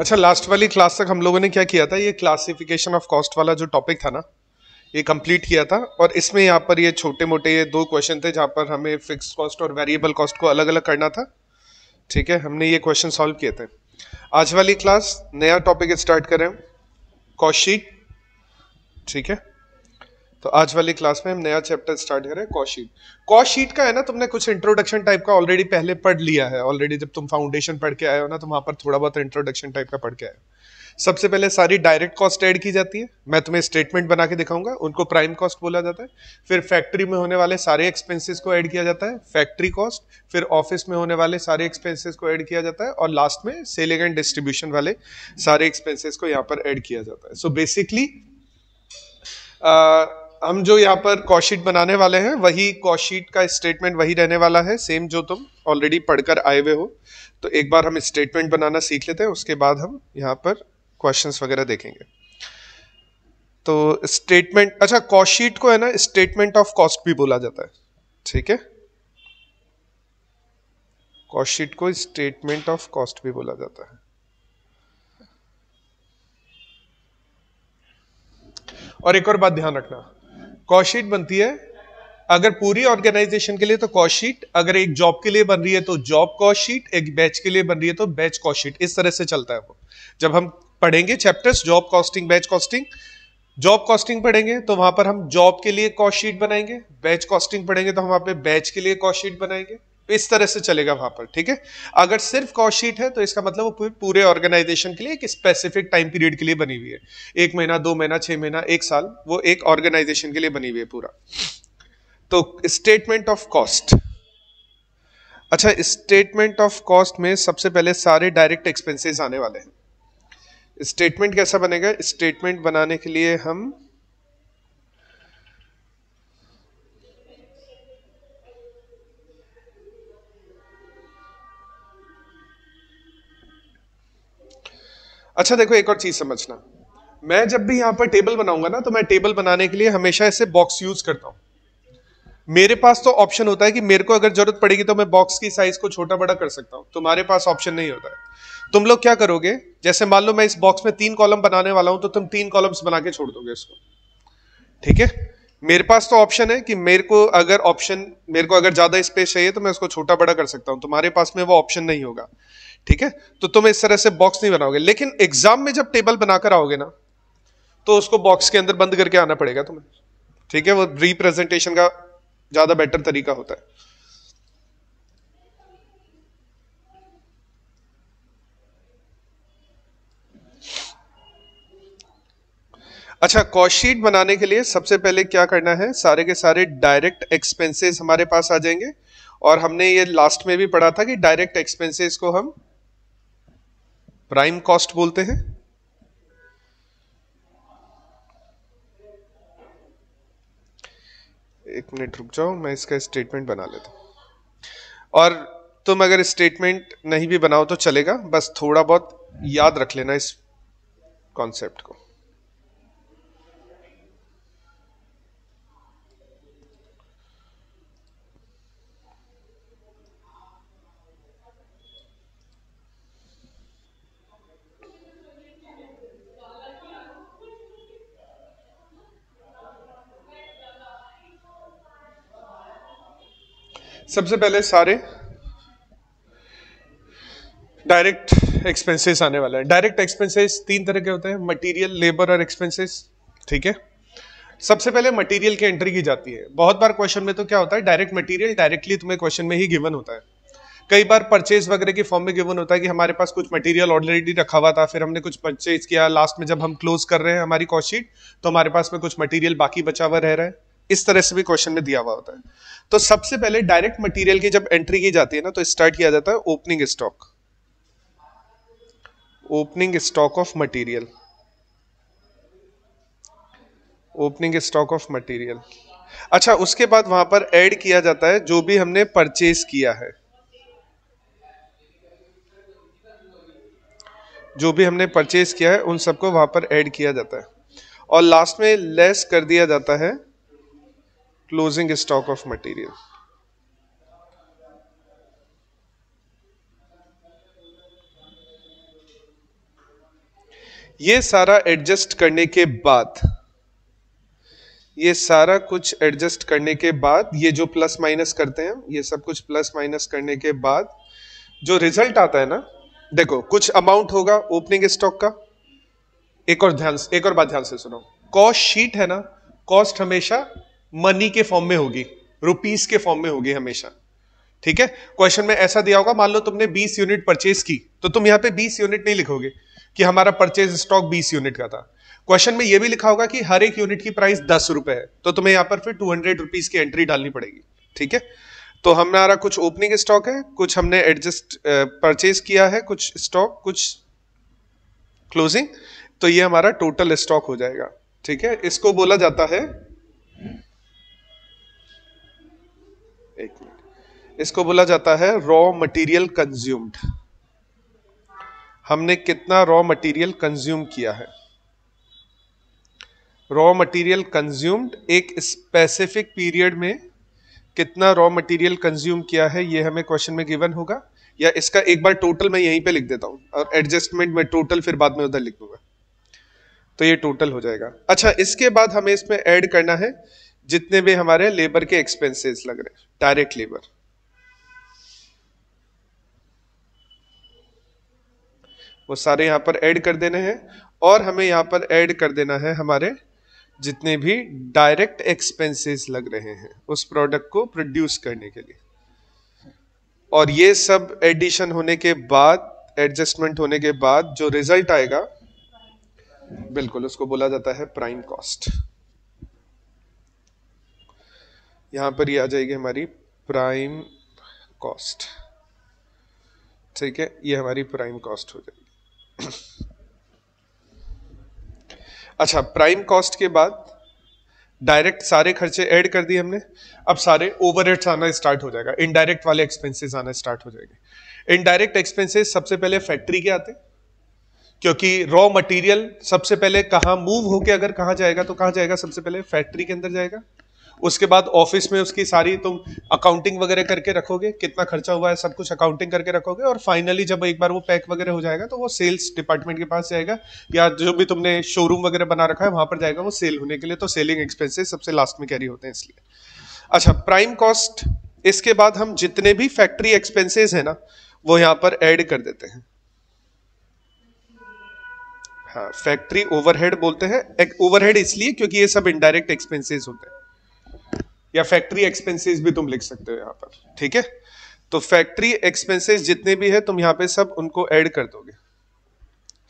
अच्छा, लास्ट वाली क्लास तक हम लोगों ने क्या किया था, ये क्लासिफिकेशन ऑफ कॉस्ट वाला जो टॉपिक था ना, ये कंप्लीट किया था। और इसमें यहाँ पर ये छोटे मोटे ये दो क्वेश्चन थे जहाँ पर हमें फिक्स्ड कॉस्ट और वेरिएबल कॉस्ट को अलग अलग करना था। ठीक है, हमने ये क्वेश्चन सॉल्व किए थे। आज वाली क्लास नया टॉपिक स्टार्ट करें, कॉस्ट शीट। ठीक है, तो आज वाली क्लास में हम नया चैप्टर स्टार्ट करें, कॉस्ट शीट। कॉस्ट शीट का है ना, तुमने कुछ इंट्रोडक्शन टाइप का ऑलरेडी पहले पढ़ लिया है। ऑलरेडी जब तुम फाउंडेशन पढ़ के आए हो ना, तो वहां पर थोड़ा बहुत इंट्रोडक्शन टाइप का पढ़ के आए हो। सबसे पहले सारी डायरेक्ट कॉस्ट ऐड की जाती है। मैं तुम्हें स्टेटमेंट बना के दिखाऊंगा, उनको प्राइम कॉस्ट बोला जाता है। फिर फैक्ट्री में होने वाले सारे एक्सपेंसेस को ऐड किया जाता है, फैक्ट्री कॉस्ट। फिर ऑफिस में होने वाले सारे एक्सपेंसेस को ऐड किया जाता है, और लास्ट में सेलिंग एंड डिस्ट्रीब्यूशन वाले सारे एक्सपेंसेस को यहाँ पर ऐड किया जाता है। सो बेसिकली हम जो यहाँ पर कॉस्ट शीट बनाने वाले हैं, वही कॉस्ट शीट का स्टेटमेंट वही रहने वाला है, सेम जो तुम ऑलरेडी पढ़कर आए हुए हो। तो एक बार हम स्टेटमेंट बनाना सीख लेते हैं, उसके बाद हम यहाँ पर क्वेश्चंस वगैरह देखेंगे। तो स्टेटमेंट, अच्छा, कॉस्ट शीट को है ना स्टेटमेंट ऑफ कॉस्ट भी बोला जाता है। ठीक है, कॉस्ट शीट को स्टेटमेंट ऑफ कॉस्ट भी बोला जाता है। और एक और बात ध्यान रखना, कॉस्ट शीट बनती है अगर पूरी ऑर्गेनाइजेशन के लिए तो कॉस्ट शीट, अगर एक जॉब के लिए बन रही है तो जॉब कॉस्ट शीट, एक बैच के लिए बन रही है तो बैच कॉस्ट शीट। इस तरह से चलता है वो। जब हम पढ़ेंगे chapters job costing, batch costing, job costing पढ़ेंगे तो वहां पर हम जॉब के लिए कॉस्ट शीट बनाएंगे, बैच कॉस्टिंग पढ़ेंगे तो हम वहां पे बैच के लिए कॉस्ट शीट बनाएंगे। इस तरह से चलेगा वहां पर। ठीक है, अगर सिर्फ कॉस्ट शीट है तो इसका मतलब वो पूरे ऑर्गेनाइजेशन के लिए एक स्पेसिफिक टाइम पीरियड के लिए बनी हुई है। 1 महीना, 2 महीना, 6 महीना, 1 साल, वो एक ऑर्गेनाइजेशन के लिए बनी हुई है पूरा। तो स्टेटमेंट ऑफ कॉस्ट, अच्छा, स्टेटमेंट ऑफ कॉस्ट में सबसे पहले सारे डायरेक्ट एक्सपेंसेस आने वाले हैं। स्टेटमेंट कैसा बनेगा, स्टेटमेंट बनाने के लिए हम अच्छा देखो, एक और चीज समझना, मैं जब भी यहां पर टेबल बनाऊंगा ना, तो मैं टेबल बनाने के लिए हमेशा ऐसे बॉक्स यूज करता हूं। मेरे पास तो ऑप्शन होता है कि मेरे को अगर जरूरत पड़ेगी तो मैं बॉक्स की साइज को छोटा बड़ा कर सकता हूं। तुम्हारे पास ऑप्शन नहीं होता है। तुम लोग क्या करोगे, जैसे मान लो मैं इस बॉक्स में 3 कॉलम बनाने वाला हूं, तो तुम 3 कॉलम्स बना के छोड़ दोगे इसको। ठीक है, मेरे पास तो ऑप्शन है कि मेरे को अगर ज्यादा स्पेस चाहिए तो मैं उसको छोटा बड़ा कर सकता हूं। तुम्हारे पास में वो ऑप्शन नहीं होगा। ठीक है, तो तुम इस तरह से बॉक्स नहीं बनाओगे। लेकिन एग्जाम में जब टेबल बनाकर आओगे ना, तो उसको बॉक्स के अंदर बंद करके आना पड़ेगा तुम्हें। ठीक है, वो रिप्रेजेंटेशन का ज्यादा बेटर तरीका होता है। अच्छा, कॉस्ट शीट बनाने के लिए सबसे पहले क्या करना है, सारे के सारे डायरेक्ट एक्सपेंसेस हमारे पास आ जाएंगे। और हमने ये लास्ट में भी पढ़ा था कि डायरेक्ट एक्सपेंसेस को हम प्राइम कॉस्ट बोलते हैं। एक मिनट रुक जाओ, मैं इसका स्टेटमेंट बना लेता हूं। और तुम अगर स्टेटमेंट नहीं भी बनाओ तो चलेगा, बस थोड़ा बहुत याद रख लेना इस कॉन्सेप्ट को। सबसे पहले सारे डायरेक्ट एक्सपेंसेस आने वाला है। डायरेक्ट एक्सपेंसेस 3 तरह के होते हैं, मटेरियल, लेबर और एक्सपेंसेस। ठीक है, सबसे पहले मटेरियल की एंट्री की जाती है। बहुत बार क्वेश्चन में तो क्या होता है, डायरेक्ट मटेरियल डायरेक्टली तुम्हें क्वेश्चन में ही गिवन होता है। कई बार परचेज वगैरह की फॉर्म में गिवन होता है कि हमारे पास कुछ मटेरियल ऑलरेडी रखा हुआ था, फिर हमने कुछ परचेज किया, लास्ट में जब हम क्लोज कर रहे हैं हमारी कॉस्ट शीट, तो हमारे पास में कुछ मटेरियल बाकी बचा हुआ रह रहा है। इस तरह से भी क्वेश्चन में दिया हुआ होता है। तो सबसे पहले डायरेक्ट मटेरियल की जब एंट्री की जाती है ना, तो स्टार्ट किया जाता है opening stock, opening stock of material, opening stock of material. अच्छा, उसके बाद वहां पर ऐड किया जाता है जो भी हमने परचेज किया है, जो भी हमने परचेज किया है उन सबको वहां पर ऐड किया जाता है। और लास्ट में लेस कर दिया जाता है क्लोजिंग स्टॉक ऑफ मटेरियल। ये सारा एडजस्ट करने के बाद, ये सारा कुछ एडजस्ट करने के बाद, ये जो प्लस माइनस करते हैं, ये सब कुछ प्लस माइनस करने के बाद जो रिजल्ट आता है ना, देखो कुछ अमाउंट होगा ओपनिंग स्टॉक का। एक और बात ध्यान से सुनो, कॉस्ट शीट है ना, कॉस्ट हमेशा मनी के फॉर्म में होगी, रुपीस के फॉर्म में होगी हमेशा। ठीक है, क्वेश्चन में ऐसा दिया होगा, मान लो तुमने 20 यूनिट परचेज की, तो तुम यहां पे 20 यूनिट नहीं लिखोगे कि हमारा परचेज स्टॉक 20 यूनिट का था। क्वेश्चन में यह भी लिखा होगा कि हर एक यूनिट की प्राइस 10 रुपए है, तो तुम्हें यहां पर फिर 200 रुपीज की एंट्री डालनी पड़ेगी। ठीक है, तो हमारा कुछ ओपनिंग स्टॉक है, कुछ हमने एडजस्ट परचेज किया है, कुछ स्टॉक, कुछ क्लोजिंग, तो ये हमारा टोटल स्टॉक हो जाएगा। ठीक है, इसको बोला जाता है, एक मिनट, इसको बोला जाता है रॉ मटेरियल कंज्यूम्ड। हमने कितना रॉ मटेरियल कंज्यूम किया है। रॉ मटेरियल कंज्यूम्ड, एक स्पेसिफिक पीरियड में कितना रॉ मटेरियल कंज्यूम किया है, ये हमें क्वेश्चन में गिवन होगा, या इसका एक बार टोटल मैं यहीं पे लिख देता हूं और एडजस्टमेंट में टोटल फिर बाद में उधर लिख दूंगा, तो ये टोटल हो जाएगा। अच्छा, इसके बाद हमें इसमें ऐड करना है जितने भी हमारे लेबर के एक्सपेंसेस लग रहे हैं, डायरेक्ट लेबर, वो सारे यहां पर ऐड कर देने हैं, और हमें यहां पर ऐड कर देना है हमारे जितने भी डायरेक्ट एक्सपेंसेस लग रहे हैं उस प्रोडक्ट को प्रोड्यूस करने के लिए। और ये सब एडिशन होने के बाद, एडजस्टमेंट होने के बाद जो रिजल्ट आएगा, बिल्कुल उसको बोला जाता है प्राइम कॉस्ट। यहां पर ये आ जाएगी हमारी प्राइम कॉस्ट। ठीक है, ये हमारी प्राइम कॉस्ट हो जाएगी। अच्छा, प्राइम कॉस्ट के बाद डायरेक्ट सारे खर्चे ऐड कर दिए हमने, अब सारे ओवरहेड्स आना स्टार्ट हो जाएगा, इनडायरेक्ट वाले एक्सपेंसेस आना स्टार्ट हो जाएंगे। इनडायरेक्ट एक्सपेंसेस सबसे पहले फैक्ट्री के आते, क्योंकि रॉ मटेरियल सबसे पहले कहां मूव होके अगर कहां जाएगा तो कहां जाएगा, सबसे पहले फैक्ट्री के अंदर जाएगा। उसके बाद ऑफिस में उसकी सारी तुम अकाउंटिंग वगैरह करके रखोगे, कितना खर्चा हुआ है सब कुछ अकाउंटिंग करके रखोगे, और फाइनली जब एक बार वो पैक वगैरह हो जाएगा तो वो सेल्स डिपार्टमेंट के पास जाएगा, या जो भी तुमने शोरूम वगैरह बना रखा है वहां पर जाएगा वो सेल होने के लिए, तो सेलिंग एक्सपेंसेस सबसे लास्ट में कैरी होते हैं इसलिए। अच्छा, प्राइम कॉस्ट, इसके बाद हम जितने भी फैक्ट्री एक्सपेंसेस है ना वो यहां पर ऐड कर देते हैं। हाँ, फैक्ट्री ओवरहेड बोलते हैं, ओवरहेड इसलिए क्योंकि ये सब इनडायरेक्ट एक्सपेंसेस होते हैं, या फैक्ट्री एक्सपेंसेस भी तुम लिख सकते हो यहां पर। ठीक है, तो फैक्ट्री एक्सपेंसेस जितने भी है तुम यहां पे सब उनको ऐड कर दोगे,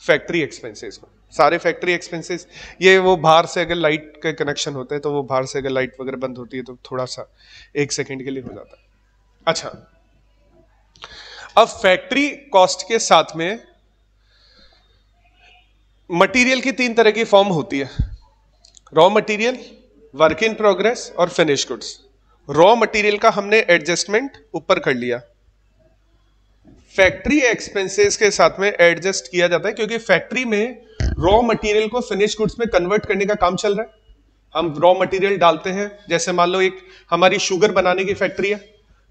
फैक्ट्री एक्सपेंसेस को, सारे फैक्ट्री एक्सपेंसेस। ये वो बाहर से अगर लाइट के कनेक्शन होते हैं तो वो बाहर से अगर लाइट वगैरह बंद होती है तो थोड़ा सा 1 सेकंड के लिए हो जाता है। अच्छा, अब फैक्ट्री कॉस्ट के साथ में मटेरियल की 3 तरह की फॉर्म होती है, raw material, work in progress और फिनिश गुड्स। रॉ मटेरियल का हमने एडजस्टमेंट ऊपर कर लिया, फैक्ट्री एक्सपेंसेस के साथ में एडजस्ट किया जाता है, क्योंकि फैक्ट्री में रॉ मटेरियल को फिनिश गुड्स में कन्वर्ट करने का काम चल रहा है। हम रॉ मटेरियल डालते हैं, जैसे मान लो एक हमारी शुगर बनाने की फैक्ट्री है,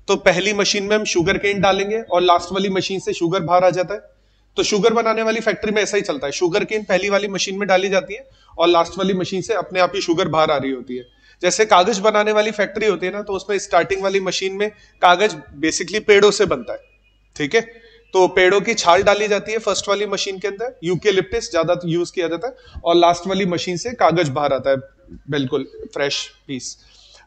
तो पहली मशीन में हम शुगर केन डालेंगे और लास्ट वाली मशीन से शुगर बाहर आ जाता है। तो शुगर बनाने वाली फैक्ट्री में ऐसा ही चलता है, शुगर केन पहली वाली मशीन में डाली जाती है और लास्ट वाली मशीन से अपने आप ही शुगर बाहर आ रही होती है। जैसे कागज बनाने वाली फैक्ट्री होती है ना, तो उसमें स्टार्टिंग वाली मशीन में कागज बेसिकली पेड़ों से बनता है। ठीक है, तो पेड़ों की छाल डाली जाती है फर्स्ट वाली मशीन के अंदर, यूकेलिप्टस ज्यादा यूज किया जाता है, और लास्ट वाली मशीन से कागज बाहर आता है, बिल्कुल फ्रेश पीस।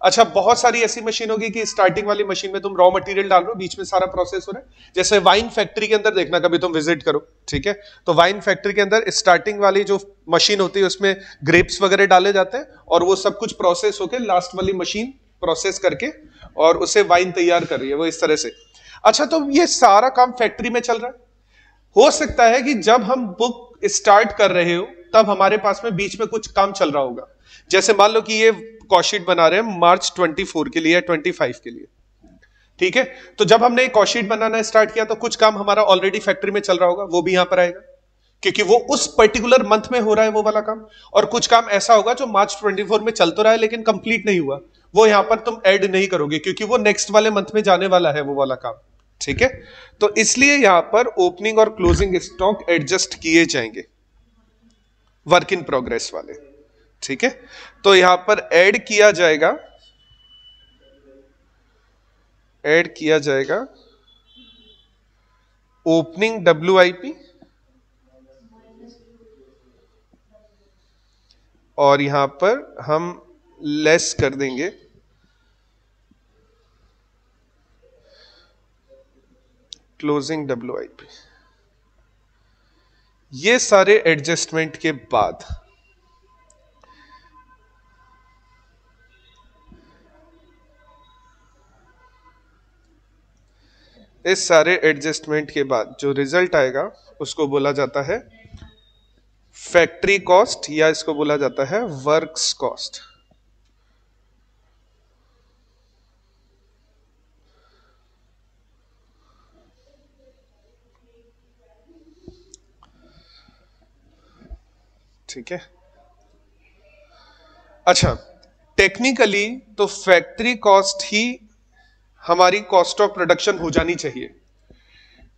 अच्छा, बहुत सारी ऐसी मशीन होगी कि स्टार्टिंग वाली मशीन में तुम रॉ मटेरियल डाल रहे हो, बीच में सारा प्रोसेस हो रहा है। जैसे वाइन फैक्ट्री के अंदर देखना, कभी तुम विजिट करो, ठीक है, तो वाइन फैक्ट्री के अंदर स्टार्टिंग वाली जो मशीन होती है उसमें ग्रेप्स वगैरह डाले जाते हैं, और वो सब कुछ प्रोसेस होकर लास्ट वाली मशीन प्रोसेस करके और उसे वाइन तैयार कर रही है, वो इस तरह से। अच्छा, तो ये सारा काम फैक्ट्री में चल रहा है। हो सकता है कि जब हम बुक स्टार्ट कर रहे हो तब हमारे पास में बीच में कुछ काम चल रहा होगा। जैसे मान लो कि ये कॉस्टशीट बना रहे हैं मार्च 24 के लिए या 25 के लिए, ठीक है, तो जब हमने कॉस्टशीट बनाना स्टार्ट किया तो कुछ काम हमारा ऑलरेडी फैक्ट्री में चल रहा होगा, वो भी यहां पर आएगा, क्योंकि वो उस पर्टिकुलर मंथ में हो रहा है वो वाला काम। और कुछ काम ऐसा होगा जो मार्च 24 में चल तो रहा है लेकिन कंप्लीट नहीं हुआ, वो यहां पर तुम ऐड नहीं करोगे, क्योंकि वो नेक्स्ट वाले मंथ में जाने वाला है वो वाला काम। ठीक है, तो इसलिए यहां पर ओपनिंग और क्लोजिंग स्टॉक एडजस्ट किए जाएंगे। वर्क इन प्रोग्रेस वाले, ठीक है। तो यहां पर ऐड किया जाएगा ओपनिंग WIP और यहां पर हम लेस कर देंगे क्लोजिंग WIP। ये सारे एडजस्टमेंट के बाद जो रिजल्ट आएगा उसको बोला जाता है फैक्ट्री कॉस्ट या इसको बोला जाता है वर्क्स कॉस्ट। ठीक है। अच्छा, टेक्निकली तो फैक्ट्री कॉस्ट ही हमारी कॉस्ट ऑफ प्रोडक्शन हो जानी चाहिए।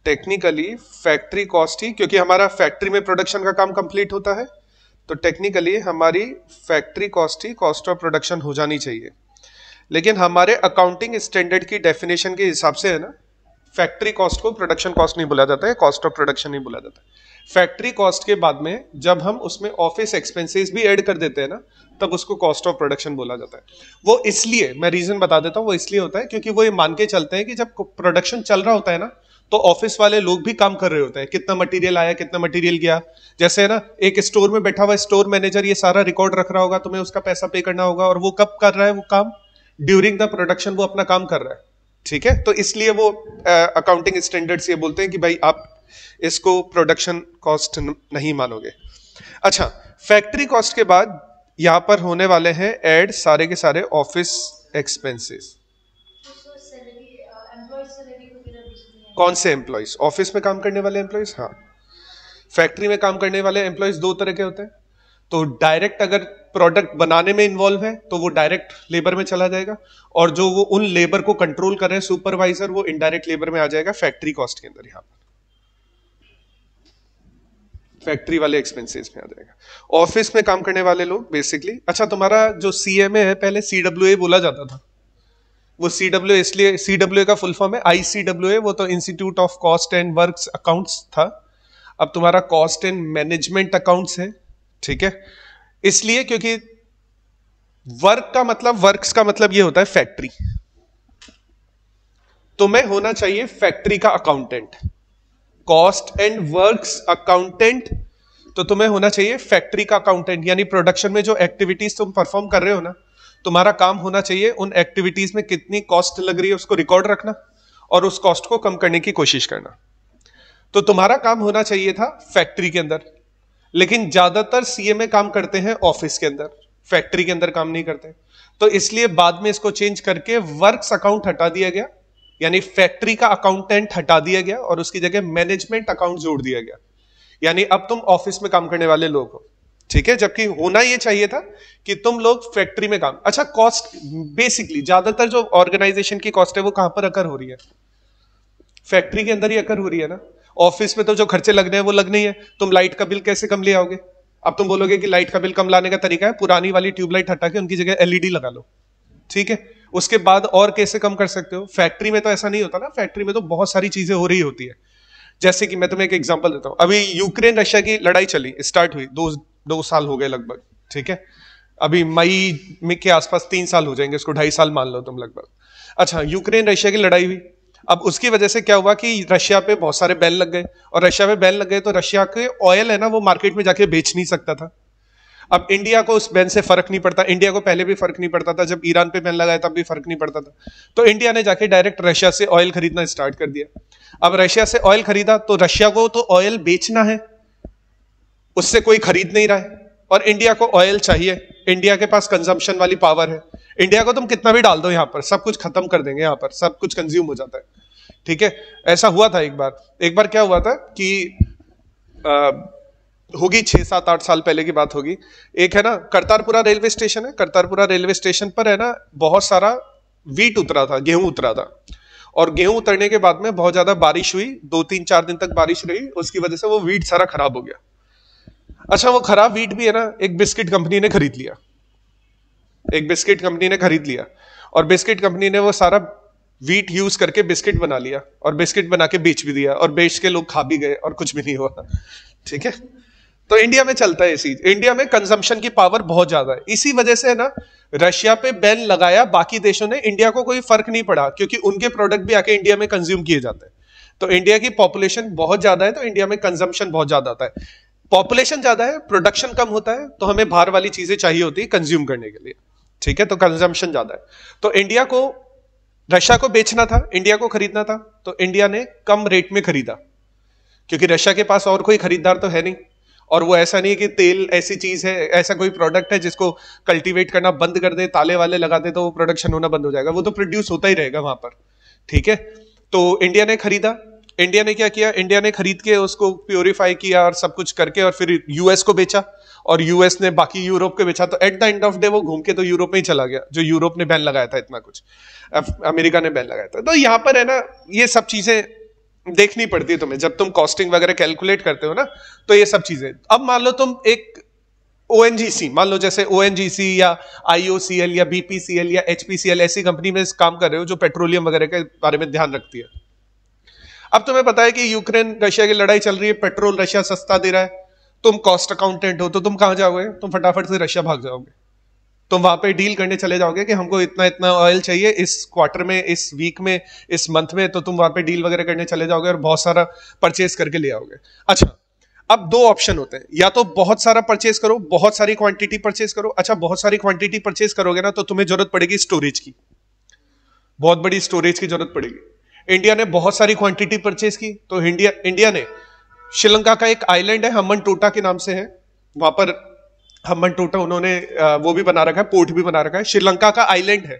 टेक्निकली फैक्ट्री कॉस्ट ही, क्योंकि हमारा फैक्ट्री में प्रोडक्शन का काम कंप्लीट होता है, तो टेक्निकली हमारी factory cost he cost of production हो जानी चाहिए। लेकिन हमारे अकाउंटिंग स्टैंडर्ड की डेफिनेशन के हिसाब से है ना, फैक्ट्री कॉस्ट को प्रोडक्शन कॉस्ट नहीं बोला जाता है, कॉस्ट ऑफ प्रोडक्शन नहीं बोला जाता है। फैक्ट्री कॉस्ट के बाद में जब हम उसमें ऑफिस एक्सपेंसेस भी ऐड कर देते हैं ना, तब उसको कॉस्ट ऑफ प्रोडक्शन बोला जाता है। वो इसलिए, मैं रीजन बता देता हूँ, वो इसलिए होता है क्योंकि वो ये मान के चलते हैं कि जब प्रोडक्शन चल रहा होता है ना, तो ऑफिस वाले लोग भी काम कर रहे होते हैं, कितना मटेरियल आया, कितना मटेरियल गया। जैसे है ना, एक स्टोर में बैठा हुआ स्टोर मैनेजर ये सारा रिकॉर्ड रख रहा होगा, तुम्हें उसका पैसा पे करना होगा, और वो कब कर रहा है वो काम? ड्यूरिंग द प्रोडक्शन वो अपना काम कर रहा है, ठीक है। तो इसलिए वो अकाउंटिंग स्टैंडर्ड्स ये बोलते हैं कि भाई आप इसको प्रोडक्शन कॉस्ट नहीं मानोगे। अच्छा, फैक्ट्री कॉस्ट के बाद यहां पर होने वाले हैं ऐड सारे के सारे ऑफिस एक्सपेंसेस। कौन से एम्प्लॉइज? ऑफिस में काम करने वाले एम्प्लॉइज। हाँ, फैक्ट्री में काम करने वाले एम्प्लॉइज दो तरह के होते हैं। तो डायरेक्ट अगर प्रोडक्ट बनाने में इन्वॉल्व है तो वो डायरेक्ट लेबर में चला जाएगा, और जो वो उन लेबर को कंट्रोल कर रहे हैं सुपरवाइजर, वो इनडायरेक्ट लेबर में आ जाएगा फैक्ट्री कॉस्ट के अंदर। यहां पर फैक्ट्री वाले एक्सपेंसेस में आ जाएगा। ऑफिस में काम करने वाले लोग बेसिकली, अच्छा तुम्हारा जो CMA है, पहले CWA बोला जाता था। वो CWA इसलिए, CWA का फुल फॉर्म है ICWA, वो तो institute of cost and works accounts था। अब तुम्हारा कॉस्ट एंड मैनेजमेंट अकाउंट्स है, ठीक है। इसलिए क्योंकि वर्क्स का मतलब ये होता है फैक्ट्री। तुम्हें होना चाहिए फैक्ट्री का accountant, cost and works accountant. तो तुम्हें होना चाहिए फैक्ट्री का अकाउंटेंट, यानी प्रोडक्शन में जो एक्टिविटीज तुम परफॉर्म कर रहे हो ना, तुम्हारा काम होना चाहिए उन एक्टिविटीज में कितनी कॉस्ट लग रही है उसको रिकॉर्ड रखना और उस कॉस्ट को कम करने की कोशिश करना। तो तुम्हारा काम होना चाहिए था फैक्ट्री के अंदर, लेकिन ज्यादातर CMA काम करते हैं ऑफिस के अंदर, फैक्ट्री के अंदर काम नहीं करते। तो इसलिए बाद में इसको चेंज करके वर्क्स अकाउंट हटा दिया गया, यानी फैक्ट्री का अकाउंटेंट हटा दिया गया और उसकी जगह मैनेजमेंट अकाउंट जोड़ दिया गया। यानी अब तुम ऑफिस में काम करने वाले लोग हो, ठीक है, जबकि होना यह चाहिए था कि तुम लोग फैक्ट्री में काम। अच्छा, कॉस्ट बेसिकली ज्यादातर जो ऑर्गेनाइजेशन की कॉस्ट है वो कहां पर अकर हो रही है? फैक्ट्री के अंदर ही अकर हो रही है ना। ऑफिस में तो जो खर्चे लगने हैं वो लगने ही है। तुम लाइट का बिल कैसे कम ले आओगे? अब तुम बोलोगे कि लाइट का बिल कम लाने का तरीका है पुरानी वाली ट्यूबलाइट हटा के उनकी जगह LED लगा लो, ठीक है। उसके बाद और कैसे कम कर सकते हो? फैक्ट्री में तो ऐसा नहीं होता ना, फैक्ट्री में तो बहुत सारी चीजें हो रही होती है। जैसे कि मैं तुम्हें एक एग्जांपल देता हूं, अभी यूक्रेन रशिया की लड़ाई चली, स्टार्ट हुई, दो साल हो गए लगभग, ठीक है। अभी मई में के आसपास 3 साल हो जाएंगे, इसको 2.5 साल मान लो तुम लगभग। अच्छा, यूक्रेन रशिया की लड़ाई हुई। अब उसकी वजह से क्या हुआ कि रशिया पे बहुत सारे बैन लग गए, और रशिया पे बैन लग गए तो रशिया के ऑयल है ना वो मार्केट में जाके बेच नहीं सकता था। अब इंडिया को उस बैन से फर्क नहीं पड़ता, इंडिया को पहले भी फर्क नहीं पड़ता था, जब ईरान पे बैन लगाया तब भी फर्क नहीं पड़ता था। तो इंडिया ने जाके डायरेक्ट रशिया से ऑयल खरीदना स्टार्ट कर दिया। अब रशिया से ऑयल खरीदा तो रशिया को तो ऑयल बेचना है, उससे कोई खरीद नहीं रहा है, और इंडिया को ऑयल चाहिए। इंडिया के पास कंजम्पशन वाली पावर है, इंडिया को तुम कितना भी डाल दो यहां पर सब कुछ खत्म कर देंगे, यहां पर सब कुछ कंज्यूम हो जाता है, ठीक है। ऐसा हुआ था एक बार क्या हुआ था कि होगी 6, 7, 8 साल पहले की बात होगी। एक है ना करतारपुरा रेलवे स्टेशन है, करतारपुरा रेलवे स्टेशन पर है ना बहुत सारा वीट उतरा था, गेहूं उतरा था, और गेहूं उतरने के बाद में बहुत ज्यादा बारिश हुई, 2, 3, 4 दिन तक बारिश रही, उसकी वजह से वो वीट सारा खराब हो गया। अच्छा, वो खराब वीट भी है ना, एक बिस्किट कंपनी ने खरीद लिया, एक बिस्किट कंपनी ने खरीद लिया, और बिस्किट कंपनी ने वो सारा वीट यूज करके बिस्किट बना लिया, और बिस्किट बना के बेच भी दिया, और बेच के लोग खा भी गए और कुछ भी नहीं हुआ। ठीक है, तो इंडिया में चलता है ये चीज। इंडिया में कंजम्पशन की पावर बहुत ज्यादा है, इसी वजह से है ना रशिया पे बैन लगाया, बाकी देशों ने, इंडिया को कोई फर्क नहीं पड़ा क्योंकि उनके प्रोडक्ट भी आके इंडिया में कंज्यूम किए जाते हैं। तो इंडिया की पॉपुलेशन बहुत ज्यादा है, तो इंडिया में कंजम्पशन बहुत ज्यादा आता है। पॉपुलेशन ज्यादा है, प्रोडक्शन कम होता है, तो हमें बाहर वाली चीजें चाहिए होती है कंज्यूम करने के लिए। ठीक है, तो कंजम्पशन ज्यादा है, तो इंडिया को, रशिया को बेचना था, इंडिया को खरीदना था, तो इंडिया ने कम रेट में खरीदा, क्योंकि रशिया के पास और कोई खरीदार तो है नहीं, और वो ऐसा नहीं है कि तेल ऐसी चीज है, ऐसा कोई प्रोडक्ट है जिसको कल्टीवेट करना बंद कर दे, ताले वाले लगा दे तो वो प्रोडक्शन होना बंद हो जाएगा, वो तो प्रोड्यूस होता ही रहेगा वहां पर। ठीक है, तो इंडिया ने खरीदा, इंडिया ने क्या किया, इंडिया ने खरीद के उसको प्योरीफाई किया और सब कुछ करके, और फिर यूएस को बेचा, और यूएस ने बाकी यूरोप को बेचा, तो at the end of day वो घूम के तो यूरोप में ही चला गया, जो यूरोप ने बैन लगाया था इतना कुछ, अमेरिका ने बैन लगाया था। तो यहां पर है ना ये सब चीजें देखनी पड़ती है तुम्हें, जब तुम कॉस्टिंग वगैरह कैलकुलेट करते हो ना, तो ये सब चीजें। अब मान लो तुम एक ओएनजीसी, मान लो जैसे ओएनजीसी या आईओसीएल या बीपीसीएल या एचपीसीएल ऐसी कंपनी में काम कर रहे हो जो पेट्रोलियम वगैरह के बारे में ध्यान रखती है। अब तुम्हें पता है कि यूक्रेन रशिया की लड़ाई चल रही है, पेट्रोल रशिया सस्ता दे रहा है, तुम कॉस्ट अकाउंटेंट हो, तो तुम कहां जाओगे, तुम फटाफट से रशिया भाग जाओगे, तुम वहां पे डील करने चले जाओगे कि हमको इतना इतना ऑयल चाहिए इस क्वार्टर में, इस वीक में, इस मंथ में, तो तुम वहां पे डील वगैरह करने चले जाओगे और बहुत सारा परचेज करके ले आओगे। अच्छा, अब दो ऑप्शन होते हैं, या तो बहुत सारा परचेज करो, बहुत सारी क्वांटिटी परचेज करो। अच्छा, बहुत सारी क्वांटिटी परचेज करोगे ना, तो तुम्हें जरूरत पड़ेगी स्टोरेज की, बहुत बड़ी स्टोरेज की जरूरत पड़ेगी। इंडिया ने बहुत सारी क्वांटिटी परचेज की, तो इंडिया ने श्रीलंका का एक आइलैंड है हम्बन टोटा के नाम से है, वहां पर हम्बन टोटा उन्होंने वो भी बना रखा है, पोर्ट भी बना रखा है, श्रीलंका का आइलैंड है।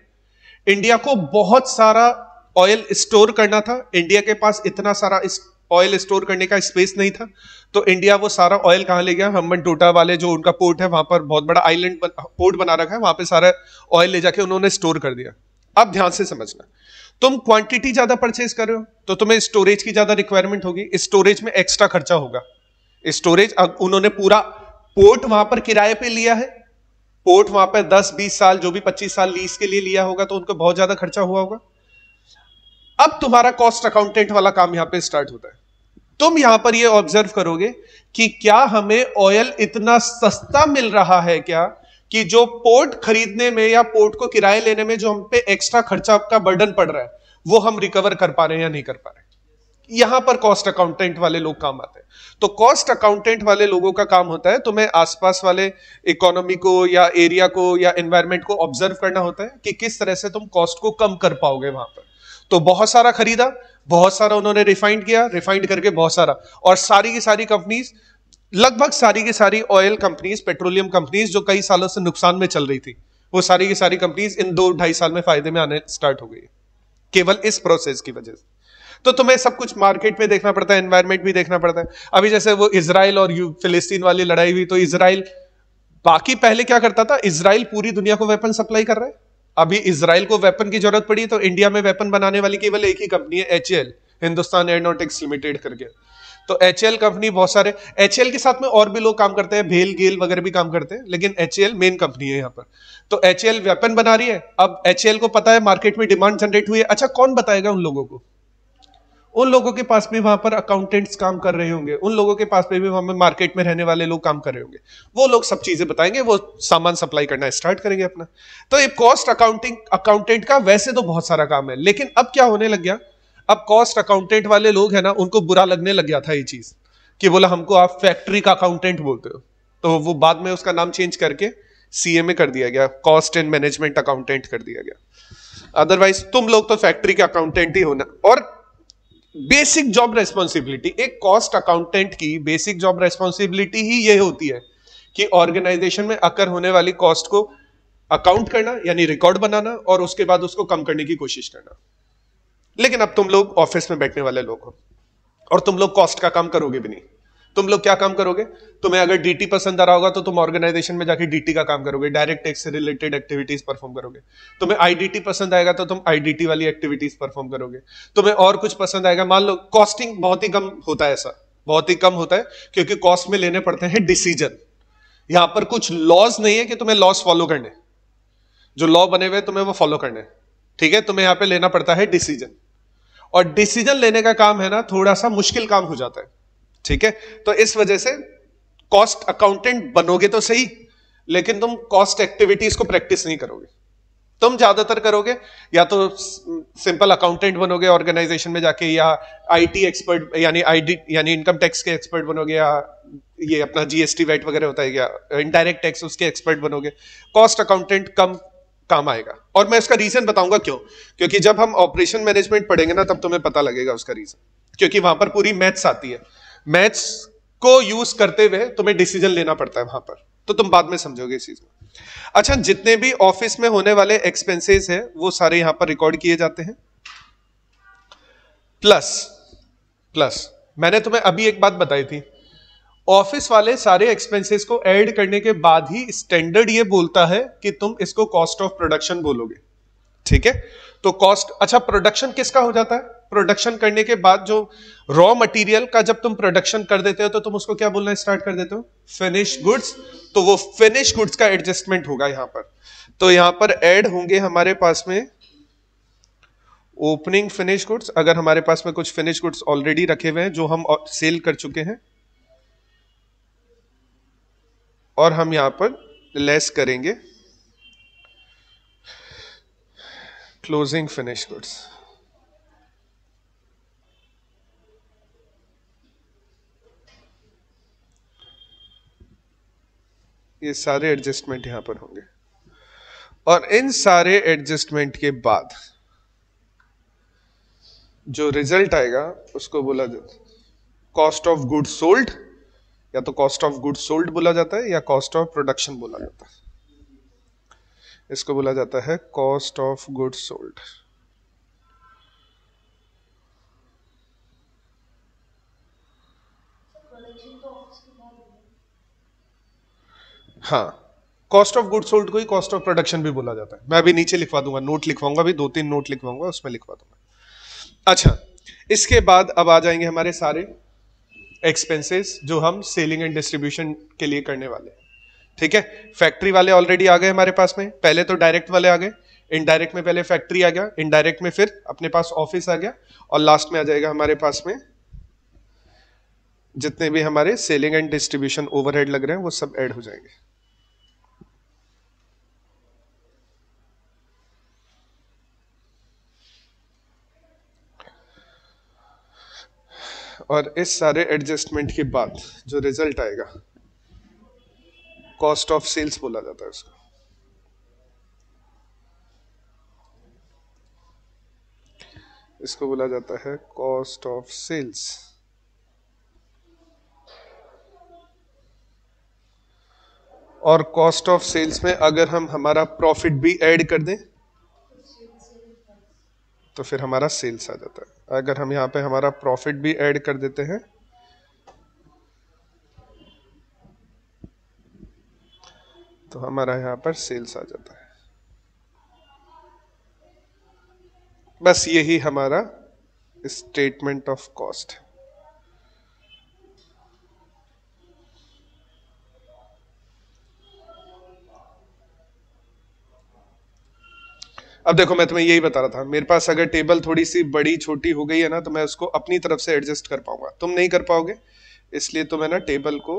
इंडिया को बहुत सारा ऑयल स्टोर करना था, इंडिया के पास इतना सारा ऑयल स्टोर करने का स्पेस नहीं था, तो इंडिया वो सारा ऑयल कहां ले गया, हम्बन टोटा वाले जो उनका पोर्ट है वहां पर बहुत बड़ा आइलैंड पोर्ट बना रखा है, वहां पे सारा ऑयल ले जाके उन्होंने स्टोर कर दिया। अब ध्यान से समझना, तुम क्वांटिटी ज्यादा परचेज कर रहे हो तो तुम्हें स्टोरेज की ज्यादा रिक्वायरमेंट होगी, स्टोरेज में एक्स्ट्रा खर्चा होगा। स्टोरेज, उन्होंने पूरा पोर्ट वहां पर किराए पे लिया है, पोर्ट वहां पर 10-20 साल, जो भी 25 साल लीज के लिए लिया होगा, तो उनको बहुत ज्यादा खर्चा हुआ होगा। अब तुम्हारा कॉस्ट अकाउंटेंट वाला काम यहां पे स्टार्ट होता है। तुम यहां पर ये ऑब्जर्व करोगे कि क्या हमें ऑयल इतना सस्ता मिल रहा है क्या, कि जो पोर्ट खरीदने में या पोर्ट को किराए लेने में जो हम पे एक्स्ट्रा खर्चा का बर्डन पड़ रहा है, वो हम रिकवर कर पा रहे हैं या नहीं कर पा रहे। यहां पर कॉस्ट अकाउंटेंट वाले लोग काम आते हैं। तो कॉस्ट अकाउंटेंट वाले लोगों का काम होता है तुम्हें आसपास वाले इकोनॉमी को या एरिया को या एनवायरमेंट को ऑब्जर्व करना होता है कि किस तरह से तुम कॉस्ट को कम कर पाओगे वहां पर। तो बहुत सारा खरीदा, बहुत सारा उन्होंने रिफाइंड किया, रिफाइंड करके बहुत सारा, और सारी की सारी कंपनीज, लगभग सारी की सारी ऑयल कंपनीज, पेट्रोलियम कंपनीज जो कई सालों से नुकसान में चल रही थी, वो सारी की सारी कंपनीज इन 2-2.5 साल में फायदे में आने स्टार्ट हो गई, केवल इस प्रोसेस की वजह से। तो तुम्हें सब कुछ मार्केट में देखना पड़ता है, एनवायरमेंट भी देखना पड़ता है। अभी जैसे वो इजराइल और फिलिस्तीन वाली लड़ाई हुई, तो इजराइल, बाकी पहले क्या करता था, इजराइल पूरी दुनिया को वेपन सप्लाई कर रहा है, अभी इजराइल को वेपन की जरूरत पड़ी तो इंडिया में वेपन बनाने वाली केवल एक ही कंपनी है, एचएएल, हिंदुस्तान एरोनॉटिक्स लिमिटेड करके। तो एचएएल कंपनी, बहुत सारे एचएएल के साथ में और भी लोग काम करते हैं, भेल गेल वगैरह भी काम करते हैं, लेकिन एचएएल मेन कंपनी है यहाँ पर। तो एचएएल वेपन बना रही है, अब एचएएल को पता है मार्केट में डिमांड जनरेट हुई है। अच्छा, कौन बताएगा उन लोगों को? उन लोगों के पास भी वहां पर अकाउंटेंट्स काम कर रहे होंगे, उन लोगों के पास भी वहां पर मार्केट में रहने वाले लोग काम कर रहे होंगे, वो लोग सब चीजें बताएंगे, वो सामान सप्लाई करना स्टार्ट करेंगे अपना। तो ये कॉस्ट अकाउंटेंट का वैसे तो बहुत सारा काम है, लेकिन अब क्या होने लग गया, अब कॉस्ट अकाउंटेंट वाले लोग है ना, उनको बुरा लगने लग गया था ये चीज, कि बोला हमको आप फैक्ट्री का अकाउंटेंट बोलते हो, तो वो बाद में उसका नाम चेंज करके सीएमए कर दिया गया, कॉस्ट एंड मैनेजमेंट अकाउंटेंट कर दिया गया। अदरवाइज तुम लोग तो फैक्ट्री के अकाउंटेंट ही होना। और बेसिक जॉब रेस्पॉन्सिबिलिटी, एक कॉस्ट अकाउंटेंट की बेसिक जॉब रेस्पॉन्सिबिलिटी ही ये होती है कि ऑर्गेनाइजेशन में अकर होने वाली कॉस्ट को अकाउंट करना, यानी रिकॉर्ड बनाना, और उसके बाद उसको कम करने की कोशिश करना। लेकिन अब तुम लोग ऑफिस में बैठने वाले लोग हो और तुम लोग कॉस्ट का काम करोगे भी नहीं। तुम लोग क्या काम करोगे, तुम्हें अगर डीटी पसंद आ रहा होगा तो तुम ऑर्गेनाइजेशन में जाके डीटी का काम करोगे, डायरेक्ट टैक्स से रिलेटेड एक्टिविटीज परफॉर्म करोगे। तुम्हें आईडीटी पसंद आएगा तो तुम आईडीटी वाली एक्टिविटीज परफॉर्म करोगे। तुम्हें और कुछ पसंद आएगा, मान लो कॉस्टिंग बहुत ही कम होता है ऐसा, बहुत ही कम होता है, क्योंकि कॉस्ट में लेने पड़ते हैं डिसीजन। यहां पर कुछ लॉज नहीं है कि तुम्हें लॉस फॉलो करने, जो लॉ बने हुए तुम्हें वो फॉलो करने, ठीक है। तुम्हें यहां पे लेना पड़ता है डिसीजन, और डिसीजन लेने का काम है ना थोड़ा सा मुश्किल काम हो जाता है, ठीक है। तो इस वजह से कॉस्ट अकाउंटेंट बनोगे तो सही, लेकिन तुम कॉस्ट एक्टिविटीज को प्रैक्टिस नहीं करोगे। तुम ज्यादातर करोगे या तो सिंपल अकाउंटेंट बनोगे ऑर्गेनाइजेशन में जाके, या आईटी एक्सपर्ट यानी आईडी यानी इनकम टैक्स के एक्सपर्ट बनोगे, या ये अपना जीएसटी वैट वगैरह होता है या इनडायरेक्ट टैक्स उसके एक्सपर्ट बनोगे। कॉस्ट अकाउंटेंट कम काम आएगा, और मैं इसका रीजन बताऊंगा क्यों। क्योंकि जब हम ऑपरेशन मैनेजमेंट पढ़ेंगे ना तब तुम्हें पता लगेगा उसका रीजन, क्योंकि वहां पर पूरी मैथ्स आती है। मैथ्स को यूज करते हुए तुम्हें डिसीजन लेना पड़ता है वहां पर, तो तुम बाद में समझोगे इस चीज में। अच्छा, जितने भी ऑफिस में होने वाले एक्सपेंसेस हैं वो सारे यहां पर रिकॉर्ड किए जाते हैं। प्लस प्लस मैंने तुम्हें अभी एक बात बताई थी, ऑफिस वाले सारे एक्सपेंसेस को ऐड करने के बाद ही स्टैंडर्ड ये बोलता है कि तुम इसको कॉस्ट ऑफ प्रोडक्शन बोलोगे, ठीक है। तो कॉस्ट, अच्छा प्रोडक्शन किसका हो जाता है? प्रोडक्शन करने के बाद जो रॉ मटेरियल का जब तुम प्रोडक्शन कर देते हो तो तुम उसको क्या बोलना स्टार्ट कर देते हो? Finish goods. तो वो फिनिश गुड्स का एडजस्टमेंट होगा यहां पर। तो यहां पर ऐड होंगे हमारे पास में ओपनिंग फिनिश गुड्स, अगर हमारे पास में कुछ फिनिश गुड्स ऑलरेडी रखे हुए हैं जो हम सेल कर चुके हैं, और हम यहां पर लेस करेंगे क्लोजिंग फिनिश गुड्स। ये सारे एडजस्टमेंट यहां पर होंगे, और इन सारे एडजस्टमेंट के बाद जो रिजल्ट आएगा उसको बोला जाता है कॉस्ट ऑफ गुड्स सोल्ड, या तो कॉस्ट ऑफ गुड्स सोल्ड बोला जाता है या कॉस्ट ऑफ प्रोडक्शन बोला जाता है। इसको बोला जाता है कॉस्ट ऑफ गुड्स सोल्ड। हाँ, कॉस्ट ऑफ गुड्स सोल्ड को ही कॉस्ट ऑफ प्रोडक्शन भी बोला जाता है। मैं अभी नीचे लिखवा दूंगा, नोट लिखवाऊंगा, अभी 2-3 नोट लिखवाऊंगा, उसमें लिखवा दूंगा। अच्छा, इसके बाद अब आ जाएंगे हमारे सारे एक्सपेंसेस जो हम सेलिंग एंड डिस्ट्रीब्यूशन के लिए करने वाले हैं, ठीक है। फैक्ट्री वाले ऑलरेडी आ गए हमारे पास में, पहले तो डायरेक्ट वाले आ गए, इनडायरेक्ट में पहले फैक्ट्री आ गया, इनडायरेक्ट में फिर अपने पास ऑफिस आ गया, और लास्ट में आ जाएगा हमारे पास में जितने भी हमारे सेलिंग एंड डिस्ट्रीब्यूशन ओवरहेड लग रहे हैं वो सब ऐड हो जाएंगे। और इस सारे एडजस्टमेंट के बाद जो रिजल्ट आएगा कॉस्ट ऑफ सेल्स बोला जाता है उसको। इसको बोला जाता है कॉस्ट ऑफ सेल्स। और कॉस्ट ऑफ सेल्स में अगर हम हमारा प्रॉफिट भी ऐड कर दें तो फिर हमारा सेल्स आ जाता है। अगर हम यहां पे हमारा प्रॉफिट भी ऐड कर देते हैं तो हमारा यहां पर सेल्स आ जाता है। बस यही हमारा स्टेटमेंट ऑफ कॉस्ट। अब देखो, मैं तुम्हें यही बता रहा था, मेरे पास अगर टेबल थोड़ी सी बड़ी छोटी हो गई है ना तो मैं उसको अपनी तरफ से एडजस्ट कर पाऊंगा, तुम नहीं कर पाओगे। इसलिए तुम्हें ना टेबल को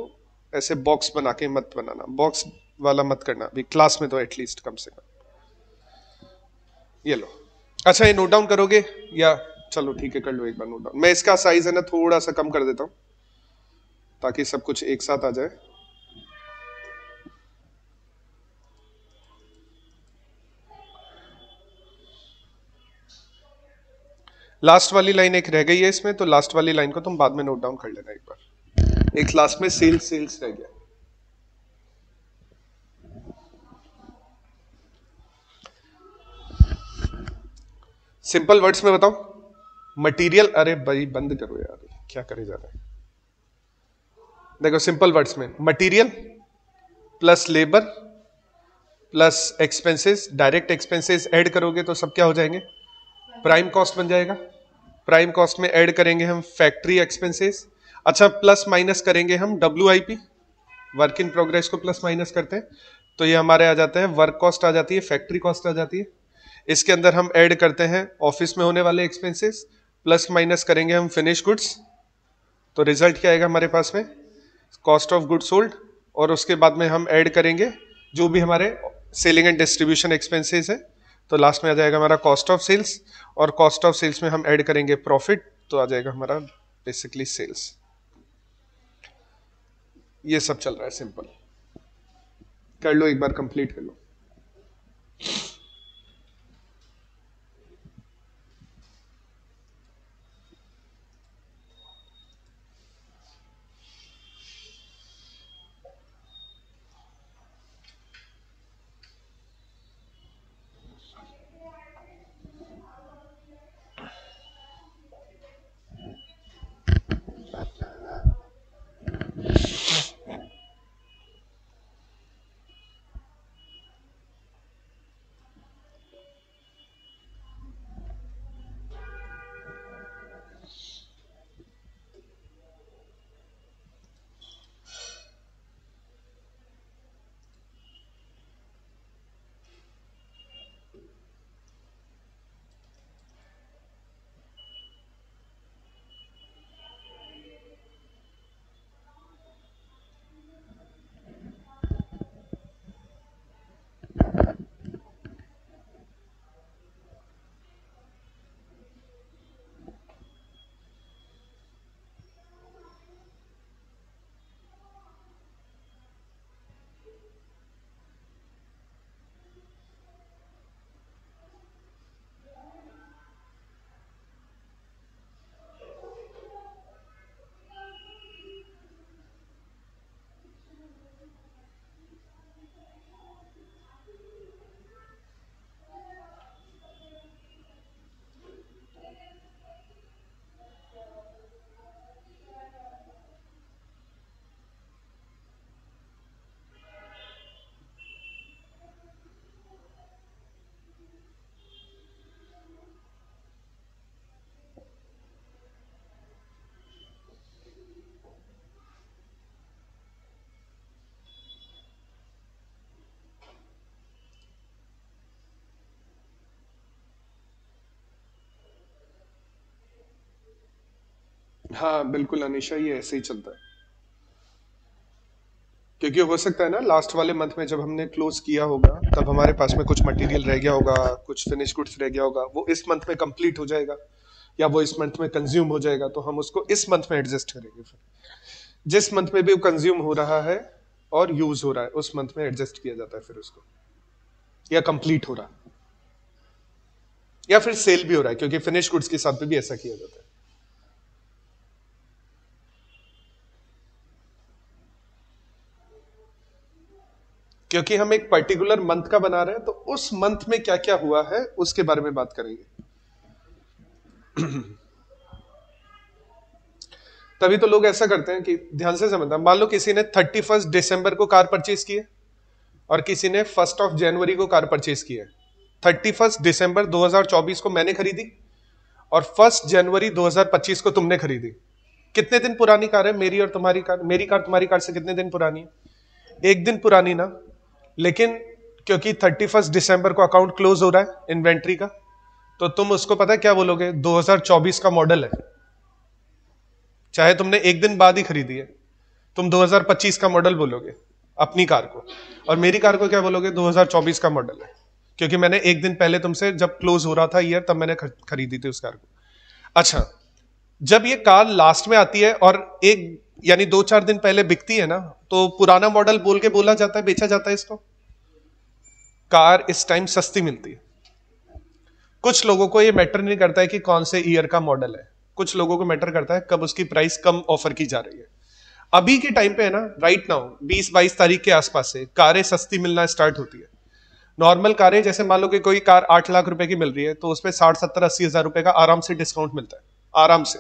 ऐसे बॉक्स बना के मत बनाना, बॉक्स वाला मत करना अभी क्लास में, तो एटलीस्ट कम से कम। ये लो। अच्छा, ये नोट डाउन करोगे या? चलो ठीक है, कर लो एक बार नोट डाउन। मैं इसका साइज है ना थोड़ा सा कम कर देता हूं ताकि सब कुछ एक साथ आ जाए। लास्ट वाली लाइन एक रह गई है इसमें, तो लास्ट वाली लाइन को तुम बाद में नोट डाउन कर लेना एक बार। एक लास्ट में सेल्स सेल्स रह गया। सिंपल वर्ड्स में बताओ, मटेरियल, अरे भाई बंद करो यार, क्या करे जा रहे हैं। देखो सिंपल वर्ड्स में, material plus labour plus expenses, direct expenses add करोगे तो सब क्या हो जाएंगे? प्राइम कॉस्ट बन जाएगा। प्राइम कॉस्ट में ऐड करेंगे हम फैक्ट्री एक्सपेंसेस। अच्छा, प्लस माइनस करेंगे हम WIP, वर्क इन प्रोग्रेस को प्लस माइनस करते हैं तो ये हमारे आ जाते हैं, वर्क कॉस्ट आ जाती है, फैक्ट्री कॉस्ट आ जाती है। इसके अंदर हम ऐड करते हैं ऑफिस में होने वाले एक्सपेंसेस, प्लस माइनस करेंगे हम फिनिश गुड्स, तो रिजल्ट क्या आएगा हमारे पास में, कॉस्ट ऑफ गुड सोल्ड। और उसके बाद में हम ऐड करेंगे जो भी हमारे सेलिंग एंड डिस्ट्रीब्यूशन एक्सपेंसेस है, तो लास्ट में आ जाएगा हमारा कॉस्ट ऑफ सेल्स, और कॉस्ट ऑफ सेल्स में हम ऐड करेंगे प्रॉफिट, तो आ जाएगा हमारा बेसिकली सेल्स। ये सब चल रहा है, सिंपल कर लो, एक बार कंप्लीट कर लो। हाँ बिल्कुल अनिशा, ये ऐसे ही चलता है, क्योंकि हो सकता है ना लास्ट वाले मंथ में जब हमने क्लोज किया होगा तब हमारे पास में कुछ मटेरियल रह गया होगा, कुछ फिनिश गुड्स रह गया होगा, वो इस मंथ में कंप्लीट हो जाएगा या वो इस मंथ में कंज्यूम हो जाएगा, तो हम उसको इस मंथ में एडजस्ट करेंगे। फिर जिस मंथ में भी वो कंज्यूम हो रहा है और यूज हो रहा है उस मंथ में एडजस्ट किया जाता है फिर उसको, या कंप्लीट हो रहा है या फिर सेल भी हो रहा है, क्योंकि फिनिश गुड्स के साथ भी ऐसा किया जाता है। क्योंकि हम एक पर्टिकुलर मंथ का बना रहे हैं तो उस मंथ में क्या क्या हुआ है उसके बारे में बात करेंगे। तभी तो लोग ऐसा करते हैं कि ध्यान से समझना, मान लो किसी ने 31 दिसंबर को कार परचेज की है और किसी ने 1 जनवरी को कार परचेज की है। 31 दिसंबर 2024 को मैंने खरीदी और 1 जनवरी 2025 को तुमने खरीदी। कितने दिन पुरानी कार है मेरी और तुम्हारी कार? मेरी कार तुम्हारी कार से कितने दिन पुरानी है? 1 दिन पुरानी ना। लेकिन क्योंकि 31 दिसंबर को अकाउंट क्लोज हो रहा है इन्वेंट्री का, तो तुम उसको पता है क्या बोलोगे, 2024 का मॉडल है। चाहे तुमने 1 दिन बाद ही खरीदी है, तुम 2025 का मॉडल बोलोगे अपनी कार को, और मेरी कार को क्या बोलोगे, 2024 का मॉडल है, क्योंकि मैंने 1 दिन पहले तुमसे जब क्लोज हो रहा था ईयर तब मैंने खरीदी थी उस कार को। अच्छा, जब ये कार लास्ट में आती है और एक यानी 2-4 दिन पहले बिकती है ना, तो पुराना मॉडल बोल के बोला जाता है, बेचा जाता है इसको। कार इस टाइम सस्ती मिलती है। कुछ लोगों को ये मैटर नहीं करता है कि कौन से ईयर का मॉडल है, कुछ लोगों को मैटर करता है कब उसकी प्राइस कम ऑफर की जा रही है। अभी के टाइम पे है ना, राइट नाउ 20-22 तारीख के आसपास से कारें सस्ती मिलना स्टार्ट होती है। नॉर्मल कारें, जैसे मान लो कि कोई कार 8 लाख रुपए की मिल रही है तो उसपे 60-70-80 हजार रुपए का आराम से डिस्काउंट मिलता है, आराम से।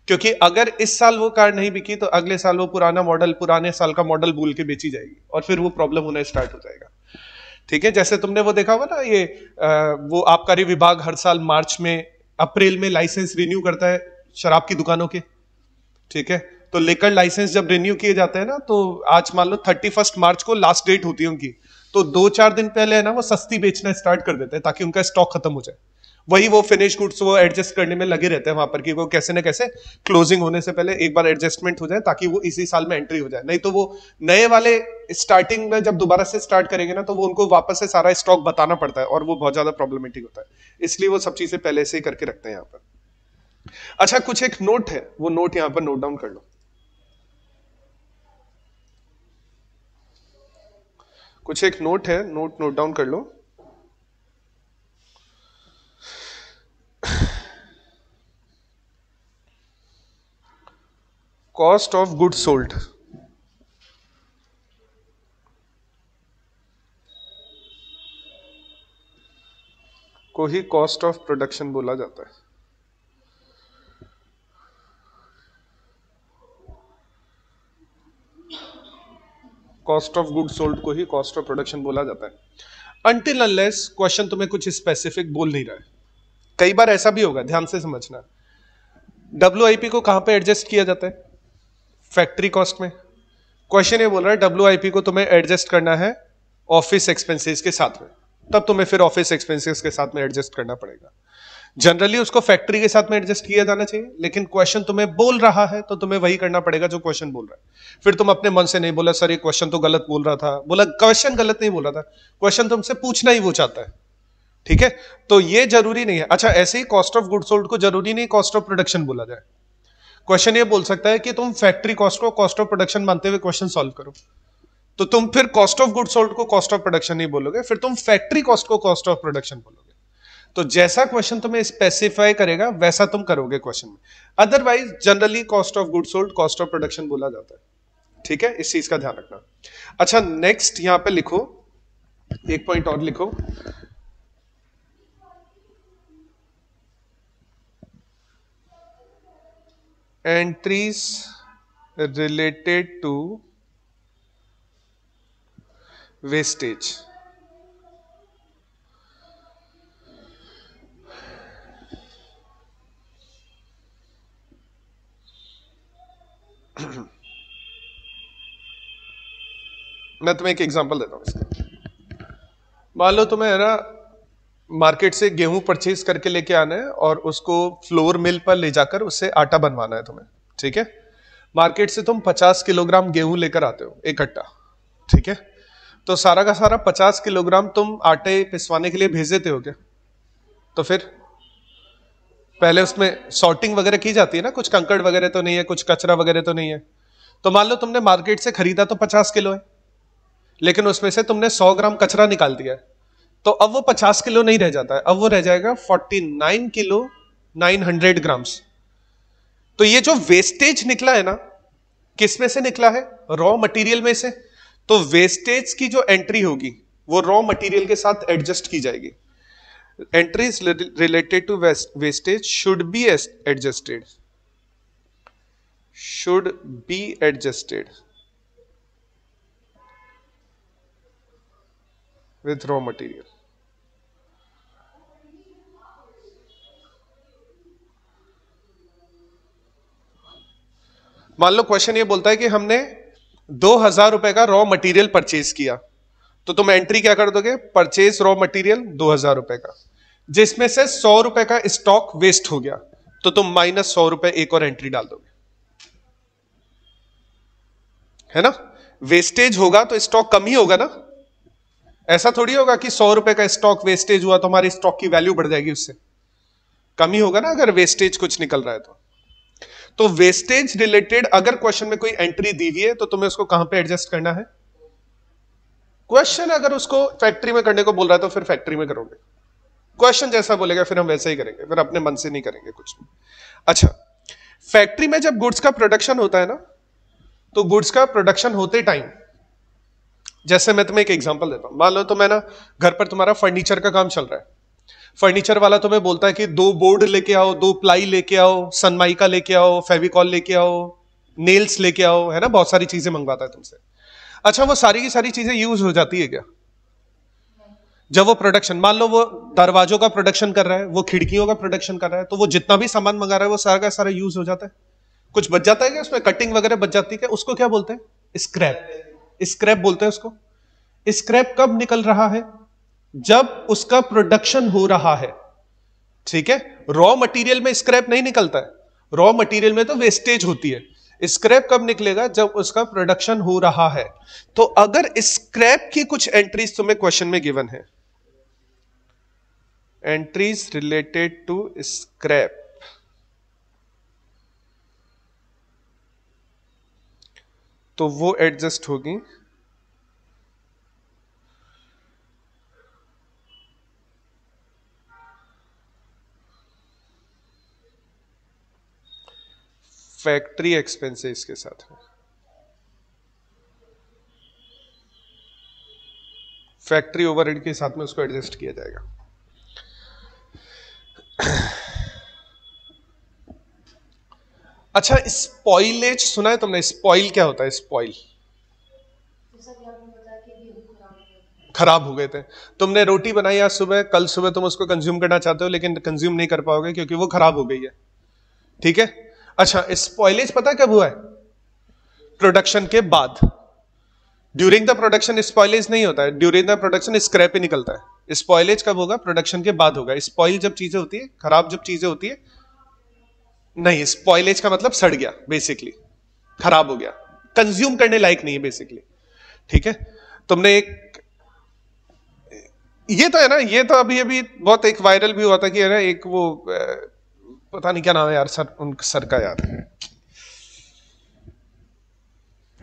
क्योंकि अगर इस साल वो कार नहीं बिकी तो अगले साल वो पुराना मॉडल, पुराने साल का मॉडल बोल के बेची जाएगी और फिर वो प्रॉब्लम होना स्टार्ट हो जाएगा। ठीक है, जैसे तुमने वो देखा हुआ ना, ये वो आबकारी विभाग हर साल मार्च में, अप्रैल में लाइसेंस रिन्यू करता है शराब की दुकानों के। ठीक है, तो लिकर लाइसेंस जब रिन्यू किए जाते हैं ना, तो आज मान लो 31 मार्च को लास्ट डेट होती है उनकी, तो 2-4 दिन पहले है ना वो सस्ती बेचना स्टार्ट कर देते हैं ताकि उनका स्टॉक खत्म हो जाए। वही वो फिनिश गुड्स वो एडजस्ट करने में लगे रहते हैं वहां पर कि वो कैसे ना कैसे क्लोजिंग होने से पहले एक बार एडजस्टमेंट हो जाए ताकि वो इसी साल में एंट्री हो जाए। नहीं तो वो नए वाले स्टार्टिंग में जब दोबारा से स्टार्ट करेंगे ना, तो वो उनको वापस से सारा स्टॉक बताना पड़ता है और वो बहुत ज्यादा प्रॉब्लमेटिक होता है, इसलिए वो सब चीजें पहले से ही करके रखते हैं यहाँ पर। अच्छा, कुछ एक नोट है, वो नोट यहां पर नोट डाउन कर लो। कुछ एक नोट है, नोट डाउन कर लो। कॉस्ट ऑफ गुड्स सोल्ड को ही कॉस्ट ऑफ प्रोडक्शन बोला जाता है। कॉस्ट ऑफ गुड्स सोल्ड को ही कॉस्ट ऑफ प्रोडक्शन बोला जाता है अनटिल अनलेस क्वेश्चन तुम्हें कुछ स्पेसिफिक बोल नहीं रहा है। कई बार ऐसा भी होगा, ध्यान से समझना। WIP को कहां पे एडजस्ट किया जाता है? फैक्ट्री कॉस्ट में। क्वेश्चन ये बोल रहा है WIP को तुम्हें एडजस्ट करना है ऑफिस एक्सपेंसेस के साथ में, तब तुम्हें फिर ऑफिस एक्सपेंसेस के साथ में एडजस्ट करना पड़ेगा। जनरली उसको फैक्ट्री के साथ में एडजस्ट किया जाना चाहिए, लेकिन क्वेश्चन तुम्हें बोल रहा है तो तुम्हें वही करना पड़ेगा जो क्वेश्चन बोल रहा है। फिर तुम अपने मन से नहीं बोला सर ये क्वेश्चन तो गलत बोल रहा था, बोला क्वेश्चन गलत नहीं बोल रहा था, क्वेश्चन तुमसे पूछना ही वो चाहता है। ठीक है, तो ये जरूरी नहीं है। अच्छा, ऐसे ही कॉस्ट ऑफ गुड्स सोल्ड को जरूरी नहीं कॉस्ट ऑफ प्रोडक्शन बोला जाए। क्वेश्चन ये बोल सकता है कि तुम फैक्ट्री कॉस्ट को कॉस्ट ऑफ प्रोडक्शन मानते हुए क्वेश्चन सॉल्व करो, तो तुम फिर कॉस्ट ऑफ गुड्स सोल्ड को कॉस्ट ऑफ प्रोडक्शन नहीं बोलोगे, फिर तुम फैक्ट्री कॉस्ट को कॉस्ट ऑफ प्रोडक्शन बोलोगे। तो जैसा क्वेश्चन तुम्हें स्पेसिफाई करेगा वैसा तुम करोगे क्वेश्चन में। Otherwise generally cost of goods sold cost of production बोला जाता है। ठीक है, इस चीज का ध्यान रखना। अच्छा, नेक्स्ट यहां पे लिखो, एक पॉइंट और लिखो, एंट्रीज रिलेटेड टू वेस्टेज। मैं तुम्हें एक एग्जांपल देता हूं इसका। मान लो तुम्हें है ना मार्केट से गेहूं परचेज करके लेके आना है और उसको फ्लोर मिल पर ले जाकर उससे आटा बनवाना है तुम्हें। ठीक है, मार्केट से तुम 50 किलोग्राम गेहूं लेकर आते हो इकट्ठा। ठीक है, तो सारा का सारा 50 किलोग्राम तुम आटे पिसवाने के लिए भेज देते हो क्या? तो फिर पहले उसमें सॉर्टिंग वगैरह की जाती है ना, कुछ कंकड़ वगैरह तो नहीं है, कुछ कचरा वगैरह तो नहीं है। तो मान लो तुमने मार्केट से खरीदा तो 50 किलो है, लेकिन उसमें से तुमने 100 ग्राम कचरा निकाल दिया है, तो अब वो 50 किलो नहीं रह जाता है, अब वो रह जाएगा 49 किलो 900 ग्राम्स। तो ये जो वेस्टेज निकला है ना, किस में से निकला है? रॉ मटेरियल में से। तो वेस्टेज की जो एंट्री होगी वो रॉ मटेरियल के साथ एडजस्ट की जाएगी। Entries related to wastage should be adjusted, should be adjusted with raw material। मान लो क्वेश्चन ये बोलता है कि हमने 2000 रुपए का रॉ मटेरियल परचेज किया, तो तुम एंट्री क्या कर दोगे? परचेज रॉ मटेरियल 2000 रुपए का, जिसमें से 100 रुपए का स्टॉक वेस्ट हो गया, तो तुम -100 रुपए एक और एंट्री डाल दोगे, है ना? वेस्टेज होगा तो स्टॉक कम ही होगा ना। ऐसा थोड़ी होगा कि 100 रुपए का स्टॉक वेस्टेज हुआ तो हमारी स्टॉक की वैल्यू बढ़ जाएगी, उससे कम ही होगा ना अगर वेस्टेज कुछ निकल रहा है तो वेस्टेज रिलेटेड अगर क्वेश्चन में कोई एंट्री दी हुई है तो तुम्हें उसको कहां पे एडजस्ट करना है? क्वेश्चन अगर उसको फैक्ट्री में करने को बोल रहा है तो फिर फैक्ट्री में करोगे, क्वेश्चन जैसा बोलेगा फिर हम वैसा ही करेंगे, फिर अपने मन से नहीं करेंगे कुछ भी। अच्छा, फैक्ट्री में जब गुड्स का प्रोडक्शन होता है ना, तो गुड्स का प्रोडक्शन होते टाइम, जैसे मैं तुम्हें एक एग्जांपल देता हूं। मान लो तो मैं ना घर पर तुम्हारा फर्नीचर का काम चल रहा है, फर्नीचर वाला तुम्हें बोलता है कि 2 बोर्ड लेके आओ, 2 प्लाई लेके आओ, सनमाइका लेके आओ, फेविकॉल लेके आओ, नेल्स लेके आओ, है ना, बहुत सारी चीजें मंगवाता है तुमसे। अच्छा, वो सारी की सारी चीजें यूज हो जाती है क्या जब वो प्रोडक्शन, मान लो वो दरवाजों का प्रोडक्शन कर रहा है, वो खिड़कियों का प्रोडक्शन कर रहा है, तो वो जितना भी सामान मंगा रहा है वो सारा का सारा यूज हो जाता है? कुछ बच जाता है क्या उसमें, कटिंग वगैरह बच जाती है क्या, उसको क्या बोलते हैं, स्क्रैप, स्क्रैप बोलते हैं उसको। स्क्रैप कब निकल रहा है, जब उसका प्रोडक्शन हो रहा है, ठीक है। रॉ मटेरियल में स्क्रैप नहीं निकलता है, रॉ मटेरियल में तो वेस्टेज होती है। स्क्रैप कब निकलेगा, जब उसका प्रोडक्शन हो रहा है। तो अगर स्क्रैप की कुछ एंट्रीज तुम्हें क्वेश्चन में गिवन है, एंट्रीज रिलेटेड टू स्क्रैप, तो वो एडजस्ट होगी फैक्ट्री एक्सपेंसेस के साथ में, फैक्ट्री ओवरहेड के साथ में उसको एडजस्ट किया जाएगा। अच्छा, स्पॉइलेज सुना है तुमने, स्पॉइल क्या होता है, स्पॉइल, खराब हो गए थे, तुमने रोटी बनाई आज सुबह, कल सुबह तुम उसको कंज्यूम करना चाहते हो लेकिन कंज्यूम नहीं कर पाओगे क्योंकि वो खराब हो गई है, ठीक है। अच्छा, स्पॉइलेज पता कब हुआ है, प्रोडक्शन के बाद। ड्यूरिंग द प्रोडक्शन स्पॉइलेज नहीं होता है, ड्यूरिंग द प्रोडक्शन स्क्रैप ही निकलता है। स्पॉइलेज कब होगा, प्रोडक्शन के बाद होगा। स्पॉइल जब चीजें होती है, खराब जब चीजें होती है, नहीं, स्पॉइलेज का मतलब सड़ गया, बेसिकली खराब हो गया, कंज्यूम करने लायक नहीं है बेसिकली, ठीक है। तुमने एक, ये तो है ना, ये तो अभी अभी बहुत एक वायरल भी हुआ था कि है ना, एक वो पता नहीं क्या नाम है यार, सर, उन सर का यार,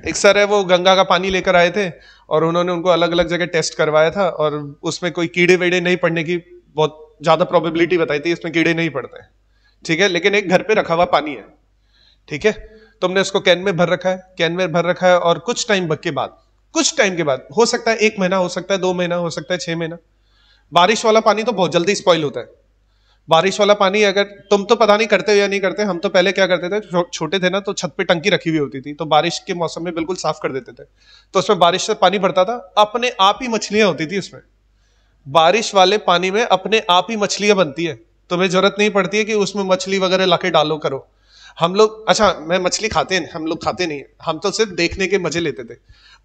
एक सर है, वो गंगा का पानी लेकर आए थे और उन्होंने उनको अलग अलग जगह टेस्ट करवाया था और उसमें कोई कीड़े वेड़े नहीं पड़ने की बहुत ज्यादा प्रोबेबिलिटी बताई थी, इसमें कीड़े नहीं पड़ते हैं, ठीक है। लेकिन एक घर पे रखा हुआ पानी है, ठीक है, तुमने उसको कैन में भर रखा है, कैन में भर रखा है, और कुछ टाइम के बाद, कुछ टाइम के बाद, हो सकता है 1 महीना, हो सकता है 2 महीना, हो सकता है 6 महीना, बारिश वाला पानी तो बहुत जल्दी स्पॉइल होता है। बारिश वाला पानी, अगर तुम तो पता नहीं करते हो या नहीं करते, हम तो पहले क्या करते थे, छोटे थे ना, तो छत पे टंकी रखी हुई होती थी, तो बारिश के मौसम में बिल्कुल साफ कर देते थे, तो उसमें बारिश से पानी भरता था, अपने आप ही मछलियां होती थी उसमें। बारिश वाले पानी में अपने आप ही मछलियां बनती है, तुम्हें जरूरत नहीं पड़ती है कि उसमें मछली वगैरह लाके डालो करो। हम लोग, अच्छा, मैं मछली खाते हैं, हम लोग खाते नहीं, हम तो सिर्फ देखने के मजे लेते थे।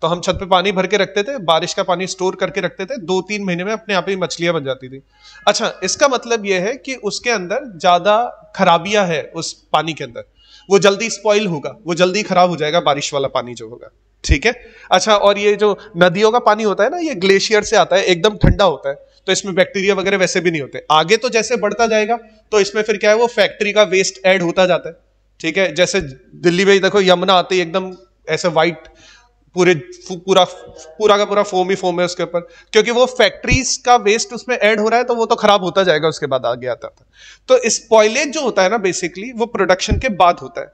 तो हम छत पे पानी भर के रखते थे, बारिश का पानी स्टोर करके रखते थे, 2-3 महीने में अपने आप ही मछलियां बन जाती थी। अच्छा, इसका मतलब यह है कि उसके अंदर ज्यादा खराबियां है, उस पानी के अंदर, वो जल्दी स्पॉइल होगा, वो जल्दी खराब हो जाएगा, बारिश वाला पानी जो होगा, ठीक है। अच्छा, और ये जो नदियों का पानी होता है ना, ये ग्लेशियर से आता है, एकदम ठंडा होता है, तो इसमें बैक्टीरिया वगैरह वैसे भी नहीं होते। आगे तो जैसे बढ़ता जाएगा तो इसमें फिर क्या है, वो फैक्ट्री का वेस्ट ऐड होता जाता है, ठीक है। जैसे दिल्ली में देखो, यमुना आती है एकदम ऐसे वाइट, पूरा का पूरा फोम ही फोम है उसके ऊपर, क्योंकि वो फैक्ट्रीज का वेस्ट उसमें ऐड हो रहा है, तो वो तो खराब होता जाएगा, उसके बाद आगे आता था। तो स्पॉइलेज जो होता है ना, बेसिकली वो प्रोडक्शन के बाद होता है।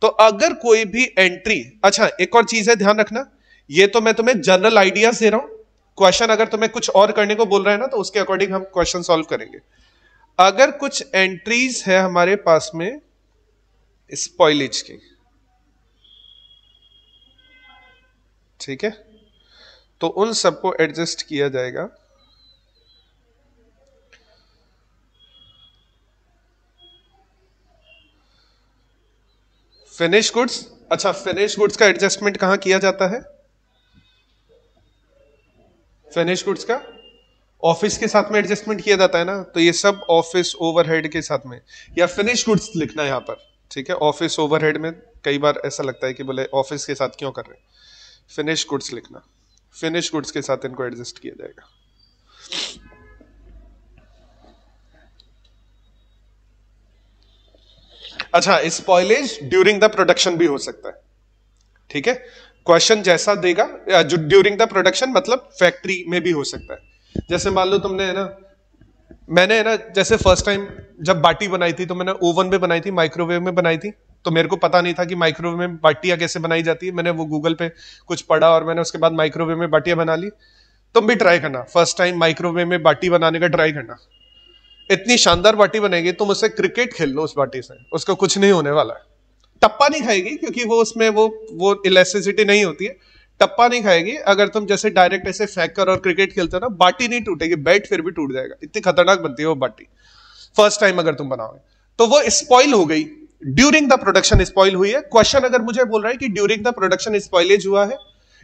तो अगर कोई भी एंट्री, अच्छा, एक और चीज है ध्यान रखना, ये तो मैं तुम्हें जनरल आइडियाज दे रहा हूं, क्वेश्चन अगर तुम्हें कुछ और करने को बोल रहा है ना, तो उसके अकॉर्डिंग हम क्वेश्चन सॉल्व करेंगे। अगर कुछ एंट्रीज है हमारे पास में स्पॉइलेज की, ठीक है, तो उन सबको एडजस्ट किया जाएगा फिनिश गुड्स। अच्छा, फिनिश गुड्स का एडजस्टमेंट कहां किया जाता है, फिनिश गुड्स का ऑफिस के साथ में एडजस्टमेंट किया जाता है ना, तो ये सब ऑफिस ओवरहेड के साथ में, या फिनिश गुड्स लिखना है यहां पर, ठीक है। ऑफिस ओवरहेड में कई बार ऐसा लगता है कि बोले ऑफिस के साथ क्यों कर रहे हैं, फिनिश गुड्स लिखना, फिनिश गुड्स के साथ इनको एडजस्ट किया जाएगा। अच्छा, स्पॉइलेज ड्यूरिंग द प्रोडक्शन भी हो सकता है, ठीक है। क्वेश्चन जैसा देगा, जो ड्यूरिंग द प्रोडक्शन मतलब फैक्ट्री में भी हो सकता है। जैसे मान लो तुमने, है ना, मैंने, है ना, जैसे फर्स्ट टाइम जब बाटी बनाई थी, तो मैंने ओवन में बनाई थी, माइक्रोवेव में बनाई थी, तो मेरे को पता नहीं था कि माइक्रोवेव में बाटियां कैसे बनाई जाती है। मैंने वो गूगल पे कुछ पढ़ा और मैंने उसके बाद माइक्रोवेव में बाटियां बना ली। तुम भी ट्राई करना, फर्स्ट टाइम माइक्रोवेव में बाटी बनाने का ट्राई करना, इतनी शानदार बाटी बनेगी, तुम उससे क्रिकेट खेल लो उस बाटी से, उसको कुछ नहीं होने वाला है। टप्पा नहीं खाएगी क्योंकि वो उसमें वो इलास्टिसिटी नहीं होती है, टप्पा नहीं खाएगी। अगर तुम जैसे डायरेक्ट ऐसे फेंक कर और क्रिकेट खेलते हो ना, बाटी नहीं टूटेगी, बैट फिर भी टूट जाएगा, इतनी खतरनाक बनती है वो बाटी। फर्स्ट टाइम अगर तुम बनाओगे तो वो स्पॉइल हो गई, ड्यूरिंग द प्रोडक्शन स्पॉइल हुई है। क्वेश्चन अगर मुझे बोल रहा है कि ड्यूरिंग द प्रोडक्शन स्पॉइलेज हुआ है,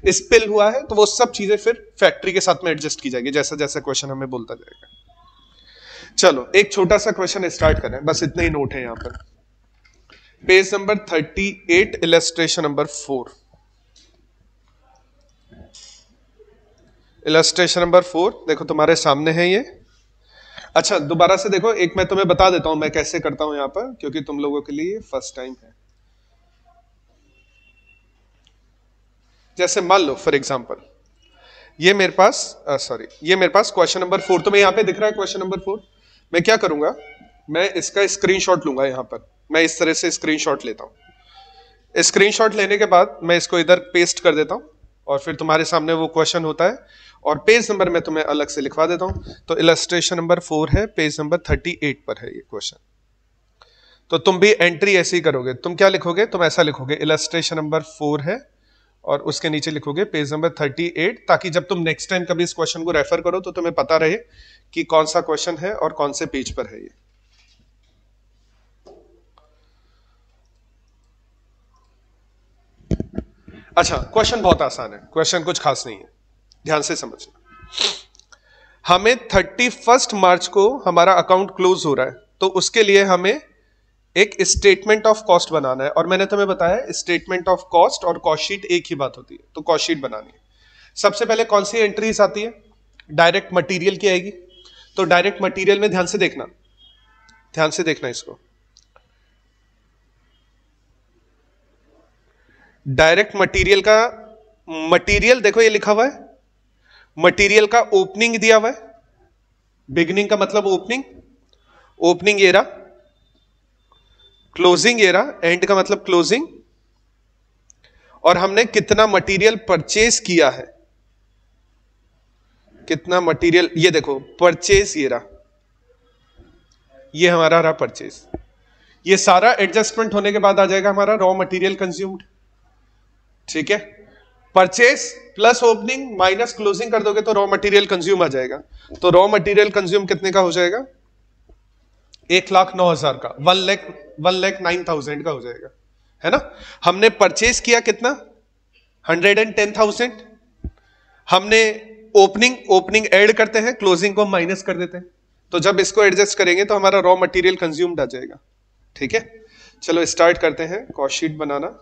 स्पिल हुआ है, तो वो सब चीजें फिर फैक्ट्री के साथ में एडजस्ट की जाएगी जैसा जैसा क्वेश्चन हमें बोलता जाएगा। चलो एक छोटा सा क्वेश्चन स्टार्ट करें, बस इतने ही नोट है यहां पर। Page number 38, illustration number 4। Illustration number 4 देखो तुम्हारे सामने है ये। अच्छा दोबारा से देखो, एक मैं तुम्हें बता देता हूं मैं कैसे करता हूं यहां पर, क्योंकि तुम लोगों के लिए फर्स्ट टाइम है। जैसे मान लो फॉर एग्जांपल ये मेरे पास ये मेरे पास क्वेश्चन नंबर 4 तुम्हें यहां पे दिख रहा है क्वेश्चन नंबर 4। मैं क्या करूंगा, मैं इसका स्क्रीनशॉट लूंगा। यहां पर मैं इस तरह से स्क्रीनशॉट लेता हूं। स्क्रीनशॉट लेने के बाद मैं इसको इधर पेस्ट कर देता हूं और फिर तुम्हारे सामने वो क्वेश्चन होता है और पेज नंबर मैं तुम्हें अलग से लिखवा देता हूं। तो इलस्ट्रेशन नंबर 4 है, पेज नंबर 38 पर है ये क्वेश्चन। तो तुम भी एंट्री ऐसे ही करोगे। तुम क्या लिखोगे, तुम ऐसा लिखोगे इलस्ट्रेशन नंबर 4 है और उसके नीचे लिखोगे पेज नंबर 38, ताकि जब तुम नेक्स्ट टाइम कभी इस क्वेश्चन को रेफर करो तो तुम्हें पता रहे कि कौन सा क्वेश्चन है और कौन से पेज पर है ये। अच्छा क्वेश्चन बहुत आसान है, क्वेश्चन कुछ खास नहीं है, ध्यान से समझना। हमें 31 मार्च को हमारा अकाउंट क्लोज हो रहा है, तो उसके लिए हमें एक स्टेटमेंट ऑफ कॉस्ट बनाना है। और मैंने तुम्हें बताया स्टेटमेंट ऑफ कॉस्ट और कॉस्ट शीट एक ही बात होती है, तो कॉस्ट शीट बनानी है। सबसे पहले कौन सी एंट्रीज आती है, डायरेक्ट मटेरियल की आएगी। तो डायरेक्ट मटेरियल में ध्यान से देखना, ध्यान से देखना इसको। डायरेक्ट मटेरियल का मटेरियल देखो ये लिखा हुआ है, मटेरियल का ओपनिंग दिया हुआ है। बिगिनिंग का मतलब ओपनिंग, ओपनिंग ये रहा, क्लोजिंग ये रहा, एंड का मतलब क्लोजिंग। और हमने कितना मटेरियल परचेज किया है, कितना मटेरियल, ये देखो परचेज ये रहा, ये हमारा रहा परचेज। ये सारा एडजस्टमेंट होने के बाद आ जाएगा हमारा रॉ मटेरियल कंज्यूम्ड। ठीक है, purchase plus opening minus closing कर दोगे तो रॉ मटेरियल कंज्यूम आ जाएगा। तो रॉ मटेरियल कंज्यूम कितने का हो जाएगा, 1,09,000 का, 1,09,000 का हो जाएगा, है ना। हमने परचेज किया कितना, 110,000। हमने ओपनिंग ऐड करते हैं, क्लोजिंग को माइनस कर देते हैं। तो जब इसको एडजस्ट करेंगे तो हमारा रॉ मटेरियल कंज्यूम्ड आ जाएगा। ठीक है, चलो स्टार्ट करते हैं कॉस्ट शीट बनाना।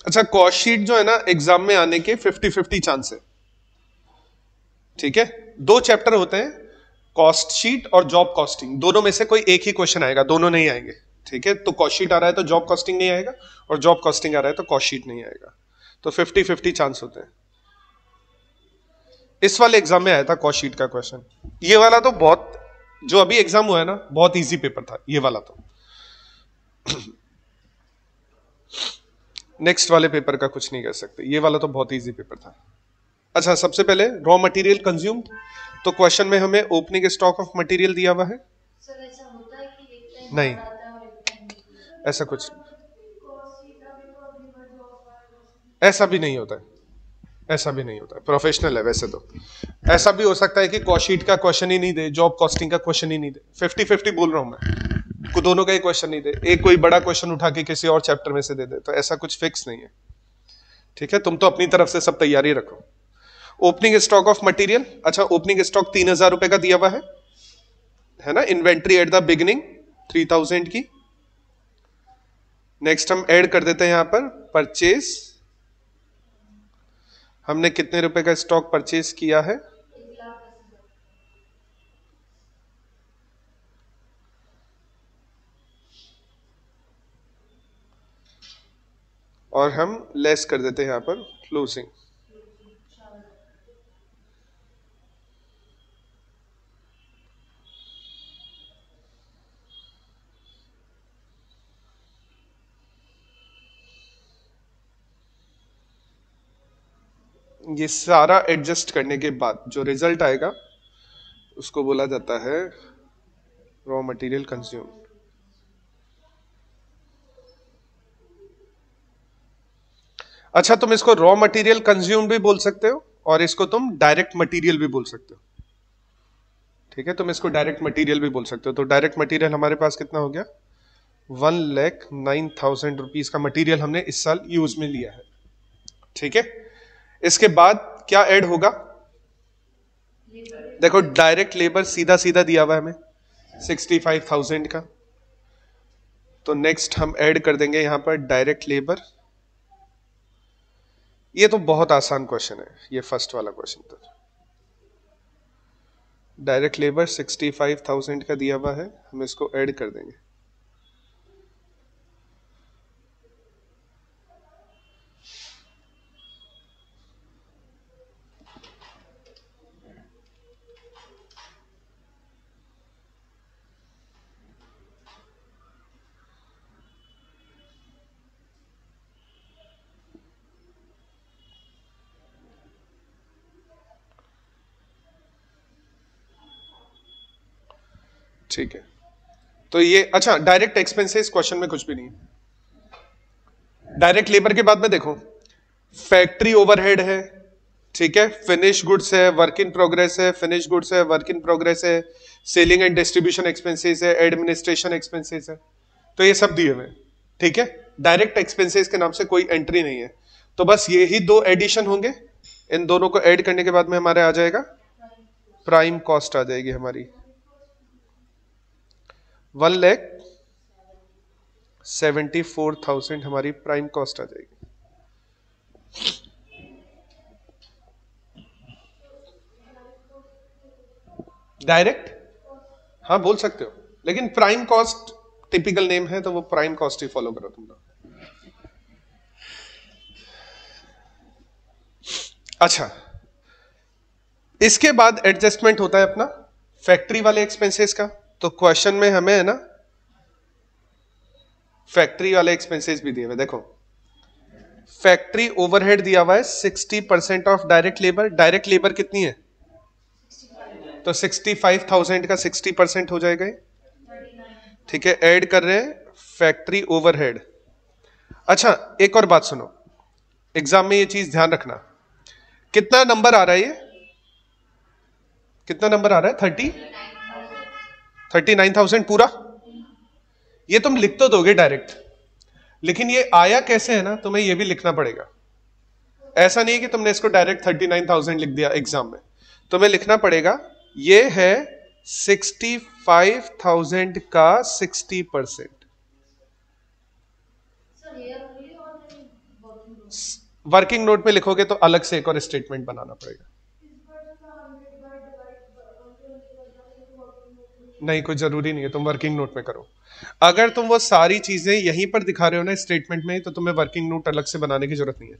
अच्छा कॉस्ट शीट जो है ना, एग्जाम में आने के 50-50 चांस है। ठीक है, दो चैप्टर होते हैं, कॉस्ट शीट और जॉब कॉस्टिंग। दोनों में से कोई एक ही क्वेश्चन आएगा, दोनों नहीं आएंगे। ठीक है, तो कॉस्ट शीट आ रहा है तो जॉब कॉस्टिंग नहीं आएगा, और जॉब कॉस्टिंग आ रहा है तो कॉस्ट शीट नहीं आएगा। तो 50-50 चांस होते हैं। इस वाले एग्जाम में आया था कॉस्ट शीट का क्वेश्चन। ये वाला तो बहुत, जो अभी एग्जाम हुआ है ना, बहुत इजी पेपर था ये वाला तो। नेक्स्ट वाले पेपर का कुछ नहीं कर सकते, ये वाला तो बहुत इजी पेपर था। अच्छा सबसे पहले रॉ मटेरियल कंज्यूम्ड, तो क्वेश्चन में हमें ओपनिंग स्टॉक ऑफ मटेरियल दिया हुआ है। सर ऐसा होता है कि एक टाइम नहीं, आता है और एक टाइम ऐसा कुछ, ऐसा भी नहीं होता है, ऐसा भी नहीं होता है, प्रोफेशनल है वैसे तो। ऐसा भी हो सकता है कि कॉस्ट शीट का क्वेश्चन ही नहीं दे, जॉब कॉस्टिंग का क्वेश्चन ही नहीं दे। 50-50 बोल रहा हूं मैं, को दोनों का ही क्वेश्चन नहीं दे, एक कोई बड़ा क्वेश्चन उठा के किसी और चैप्टर में से दे दे, तो ऐसा कुछ फिक्स नहीं है। ठीक है, तुम तो अपनी तरफ से सब तैयारी रखो। ओपनिंग स्टॉक ऑफ मटेरियल, अच्छा ओपनिंग स्टॉक 3,000 रुपए का दिया हुआ है ना। इन्वेंट्री एट द बिगिनिंग 3,000 की। नेक्स्ट हम ऐड कर देते हैं यहां पर परचेज, हमने कितने रुपए का स्टॉक परचेज किया है, 1,10,000। और हम लेस कर देते हैं यहां पर क्लोजिंग। ये सारा एडजस्ट करने के बाद जो रिजल्ट आएगा उसको बोला जाता है रॉ मटेरियल कंज्यूम। अच्छा, तुम इसको रॉ मटेरियल कंज्यूम भी बोल सकते हो और इसको तुम डायरेक्ट मटेरियल भी बोल सकते हो। ठीक है, तुम इसको डायरेक्ट मटेरियल भी बोल सकते हो। तो डायरेक्ट मटेरियल हमारे पास कितना हो गया, 1,09,000 रुपीज का मटेरियल हमने इस साल यूज में लिया है। ठीक है, इसके बाद क्या ऐड होगा, देखो डायरेक्ट लेबर सीधा सीधा दिया हुआ है हमें 65,000 का, तो नेक्स्ट हम ऐड कर देंगे यहां पर डायरेक्ट लेबर। ये तो बहुत आसान क्वेश्चन है, ये फर्स्ट वाला क्वेश्चन। तो डायरेक्ट लेबर 65,000 का दिया हुआ है, हम इसको ऐड कर देंगे। ठीक है, तो ये अच्छा डायरेक्ट एक्सपेंसेस क्वेश्चन में कुछ भी नहीं है। डायरेक्ट लेबर के बाद में देखो फैक्ट्री ओवरहेड है, ठीक है, फिनिश गुड्स है, वर्क इन प्रोग्रेस है, फिनिश गुड्स है, वर्क इन प्रोग्रेस है, सेलिंग एंड डिस्ट्रीब्यूशन एक्सपेंसेस है, एडमिनिस्ट्रेशन एक्सपेंसेस है, तो ये सब दिए हुए। ठीक है, डायरेक्ट एक्सपेंसेस के नाम से कोई एंट्री नहीं है, तो बस ये ही दो एडिशन होंगे। इन दोनों को ऐड करने के बाद में हमारे आ जाएगा प्राइम कॉस्ट आ जाएगी हमारी 1,74,000 हमारी प्राइम कॉस्ट आ जाएगी। डायरेक्ट हाँ बोल सकते हो, लेकिन प्राइम कॉस्ट टिपिकल नेम है तो वो प्राइम कॉस्ट ही फॉलो करो तुम लोग। अच्छा, इसके बाद एडजस्टमेंट होता है अपना फैक्ट्री वाले एक्सपेंसेस का। तो क्वेश्चन में हमें है ना फैक्ट्री वाले एक्सपेंसेस भी दिए हुए। देखो फैक्ट्री ओवरहेड दिया हुआ है 60% of direct labour. Direct labour कितनी है, तो 65,000 का 60% हो जाएगा। ठीक है, ऐड कर रहे हैं फैक्ट्री ओवरहेड। अच्छा एक और बात सुनो, एग्जाम में ये चीज ध्यान रखना, कितना नंबर आ रहा है, ये कितना नंबर आ रहा है, 39,000 पूरा। ये तुम लिख तो दोगे डायरेक्ट, लेकिन ये आया कैसे है ना, तुम्हें ये भी लिखना पड़ेगा। ऐसा नहीं है कि तुमने इसको डायरेक्ट 39,000 लिख दिया एग्जाम में, तुम्हें लिखना पड़ेगा ये है 65,000 का 60%। वर्किंग नोट में लिखोगे तो अलग से एक और स्टेटमेंट बनाना पड़ेगा। नहीं, कोई जरूरी नहीं है, तुम वर्किंग नोट में करो। अगर तुम वो सारी चीजें यहीं पर दिखा रहे हो ना स्टेटमेंट में, तो तुम्हें वर्किंग नोट अलग से बनाने की जरूरत नहीं है।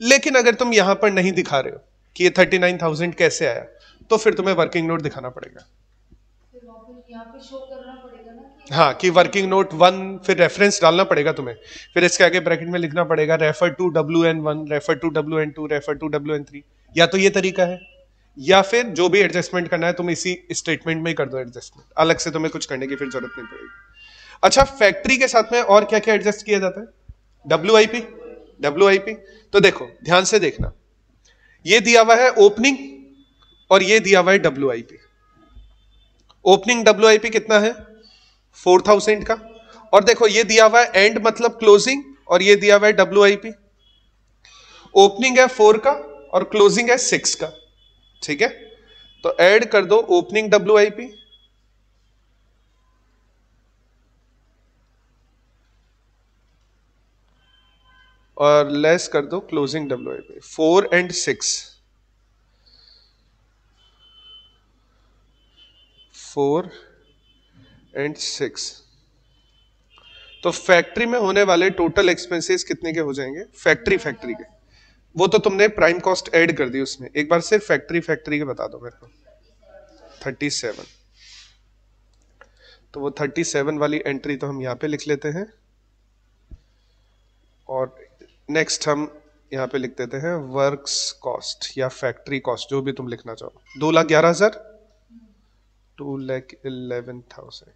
लेकिन अगर तुम यहां पर नहीं दिखा रहे हो कि ये 39,000 कैसे आया, तो फिर तुम्हें वर्किंग नोट दिखाना पड़ेगा। हाँ, कि वर्किंग नोट 1, फिर रेफरेंस डालना पड़ेगा तुम्हें, फिर इसके आगे ब्रैकेट में लिखना पड़ेगा refer to WN1, refer to WN2, refer to WN3। या तो ये तरीका है, या फिर जो भी एडजस्टमेंट करना है तुम इसी स्टेटमेंट में ही कर दो एडजस्टमेंट, अलग से तुम्हें कुछ करने की फिर जरूरत नहीं पड़ेगी। अच्छा, फैक्ट्री के साथ में और क्या क्या एडजस्ट किया जाता है, WIP। तो देखो ध्यान से देखना, ये दिया हुआ है ओपनिंग और ये दिया हुआ है WIP। ओपनिंग WIP कितना है, 4,000 का, और देखो ये दिया हुआ है एंड मतलब क्लोजिंग, और ये दिया हुआ है WIP। ओपनिंग है 4 का और क्लोजिंग है 6 का। ठीक है, तो ऐड कर दो ओपनिंग WIP और लेस कर दो क्लोजिंग WIP। 4 and 6, 4 and 6, तो फैक्ट्री में होने वाले टोटल एक्सपेंसेस कितने के हो जाएंगे, फैक्ट्री के, वो तो तुमने प्राइम कॉस्ट ऐड कर दी उसमें। एक बार सिर्फ फैक्ट्री के बता दो मेरे को। 37, तो वो 37 वाली एंट्री तो हम यहां पे लिख लेते हैं, और नेक्स्ट हम यहाँ पे लिख देते हैं वर्क्स कॉस्ट या फैक्ट्री कॉस्ट, जो भी तुम लिखना चाहो। 2,11,000, 2,11,000।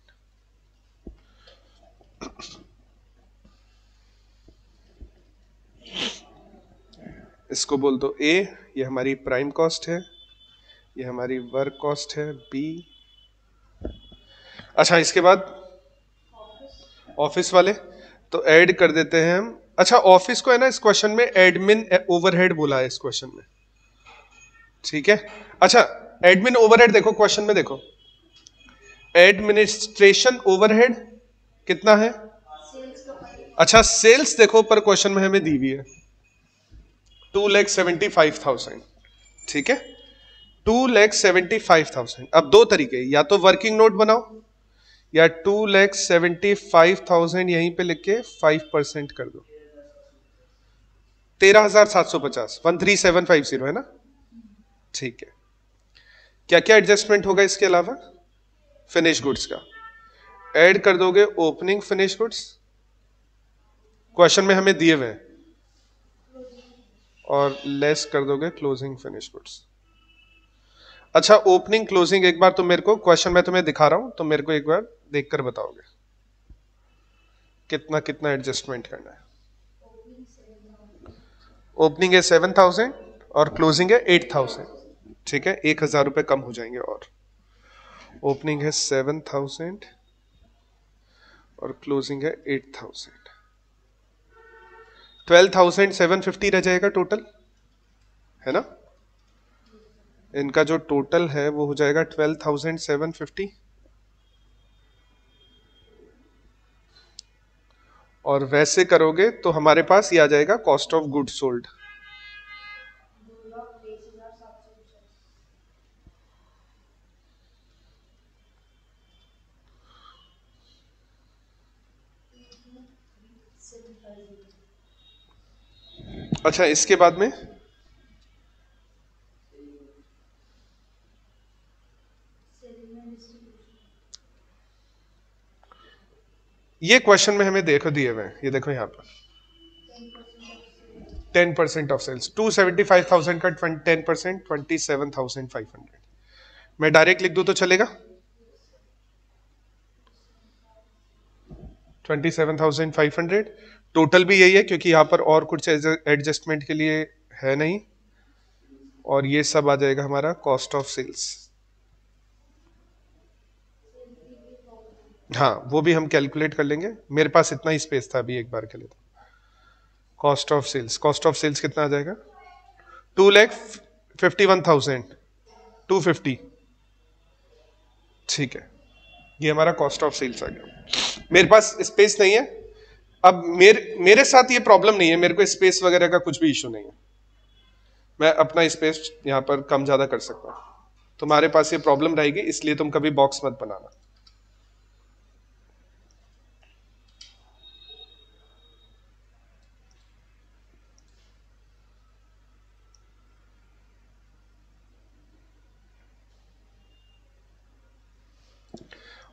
इसको बोल दो ए, ये हमारी प्राइम कॉस्ट है, ये हमारी वर्क कॉस्ट है बी। अच्छा, इसके बाद ऑफिस वाले तो ऐड कर देते हैं हम। अच्छा, ऑफिस को है ना इस क्वेश्चन में एडमिन ओवरहेड बोला है इस क्वेश्चन में, ठीक है। अच्छा, एडमिन ओवरहेड देखो क्वेश्चन में, देखो एडमिनिस्ट्रेशन ओवरहेड कितना है। सेल्स का पता अच्छा, सेल्स देखो पर क्वेश्चन में हमें दी हुई है 2,75,000, ठीक है। 2,75,000। अब दो तरीके, या तो वर्किंग नोट बनाओ या 2,75,000 यहीं पे लिख के 5% कर दो, 13,750, 13,750 है ना, ठीक है। क्या क्या एडजस्टमेंट होगा इसके अलावा? फिनिश गुड्स का ऐड कर दोगे ओपनिंग फिनिश गुड्स, क्वेश्चन में हमें दिए हुए हैं, और लेस कर दोगे क्लोजिंग फिनिश गुड्स। अच्छा, ओपनिंग क्लोजिंग एक बार तुम मेरे को, क्वेश्चन में तुम्हें दिखा रहा हूं, तो मेरे को एक बार देखकर बताओगे कितना कितना एडजस्टमेंट करना है। ओपनिंग है 7,000 और क्लोजिंग है 8,000, ठीक है, 1,000 रुपए कम हो जाएंगे। और ओपनिंग है 7,000 और क्लोजिंग है 8,000, 12,750 रह जाएगा टोटल, है ना। इनका जो टोटल है वो हो जाएगा 12,750, और वैसे करोगे तो हमारे पास ये आ जाएगा कॉस्ट ऑफ गुड सोल्ड। 2,23,750। अच्छा, इसके बाद में ये क्वेश्चन में हमें देखो दिए हुए हैं, ये देखो यहाँ पर 10% ऑफ सेल्स, 275,000 का 10%, 27,500। मैं डायरेक्ट लिख दूं तो चलेगा, 27,500। टोटल भी यही है क्योंकि यहाँ पर और कुछ एडजस्टमेंट के लिए है नहीं, और ये सब आ जाएगा हमारा कॉस्ट ऑफ सेल्स। हाँ, वो भी हम कैलकुलेट कर लेंगे, मेरे पास इतना ही स्पेस था अभी एक बार के लिए। Cost of sales, cost of sales कितना आ जाएगा? 2,51,250, ठीक है। ये हमारा कॉस्ट ऑफ सेल्स आ गया। मेरे पास स्पेस नहीं है, अब मेरे साथ ये प्रॉब्लम नहीं है, मेरे को स्पेस वगैरह का कुछ भी इशू नहीं है, मैं अपना स्पेस यहाँ पर कम ज्यादा कर सकता हूँ। तुम्हारे पास ये प्रॉब्लम रहेगी, इसलिए तुम कभी बॉक्स मत बनाना।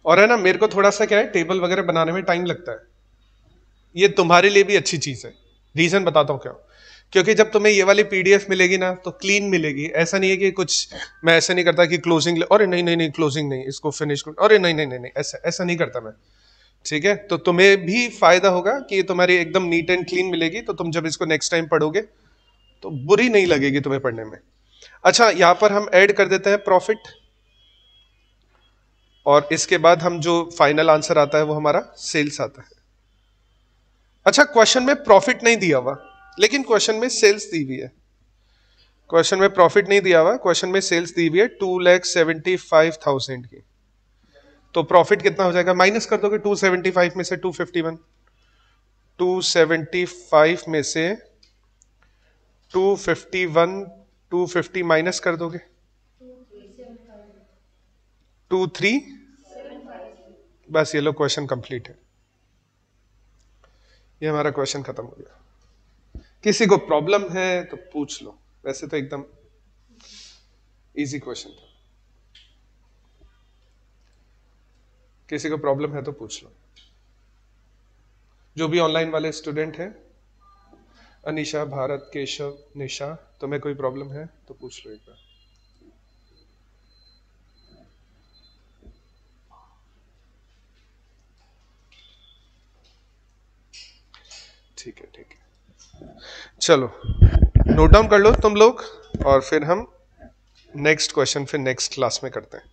और है ना, मेरे को थोड़ा सा क्या है, टेबल वगैरह बनाने में टाइम लगता है, ये तुम्हारे लिए भी अच्छी चीज है। रीजन बताता हूँ क्यों। क्योंकि जब तुम्हें ये वाली पीडीएफ मिलेगी ना तो क्लीन मिलेगी, ऐसा नहीं है कि कुछ, मैं ऐसा नहीं करता कि क्लोजिंग, अरे नहीं नहीं नहीं क्लोजिंग नहीं, इसको फिनिश कर, अरे नहीं नहीं नहीं नहीं, ऐसा ऐसा नहीं करता मैं, ठीक है। तो तुम्हें भी फायदा होगा कि ये तुम्हारी एकदम नीट एंड क्लीन मिलेगी, तो तुम जब इसको नेक्स्ट टाइम पढ़ोगे तो बुरी नहीं लगेगी तुम्हें पढ़ने में। अच्छा, यहां पर हम ऐड कर देते हैं प्रॉफिट, और इसके बाद हम जो फाइनल आंसर आता है वो हमारा सेल्स आता है। अच्छा, क्वेश्चन में प्रॉफिट नहीं दिया हुआ, लेकिन क्वेश्चन में सेल्स दी हुई है। क्वेश्चन में प्रॉफिट नहीं दिया हुआ, क्वेश्चन में सेल्स दी हुई है 2,75,000 की। तो प्रॉफिट कितना हो जाएगा, माइनस कर दोगे 275 में से 251, 275 में से 251, 250 माइनस कर दोगे 23, बस ये लो क्वेश्चन कंप्लीट है। ये हमारा क्वेश्चन खत्म हो गया। किसी को प्रॉब्लम है तो पूछ लो, वैसे तो एकदम इजी क्वेश्चन था। किसी को प्रॉब्लम है तो पूछ लो, जो भी ऑनलाइन वाले स्टूडेंट हैं अनीशा, भारत, केशव, निशा, तुम्हें कोई प्रॉब्लम है तो पूछ लो एक बार। ठीक है ठीक है, चलो नोट डाउन कर लो तुम लोग, और फिर हम नेक्स्ट क्वेश्चन फिर नेक्स्ट क्लास में करते हैं।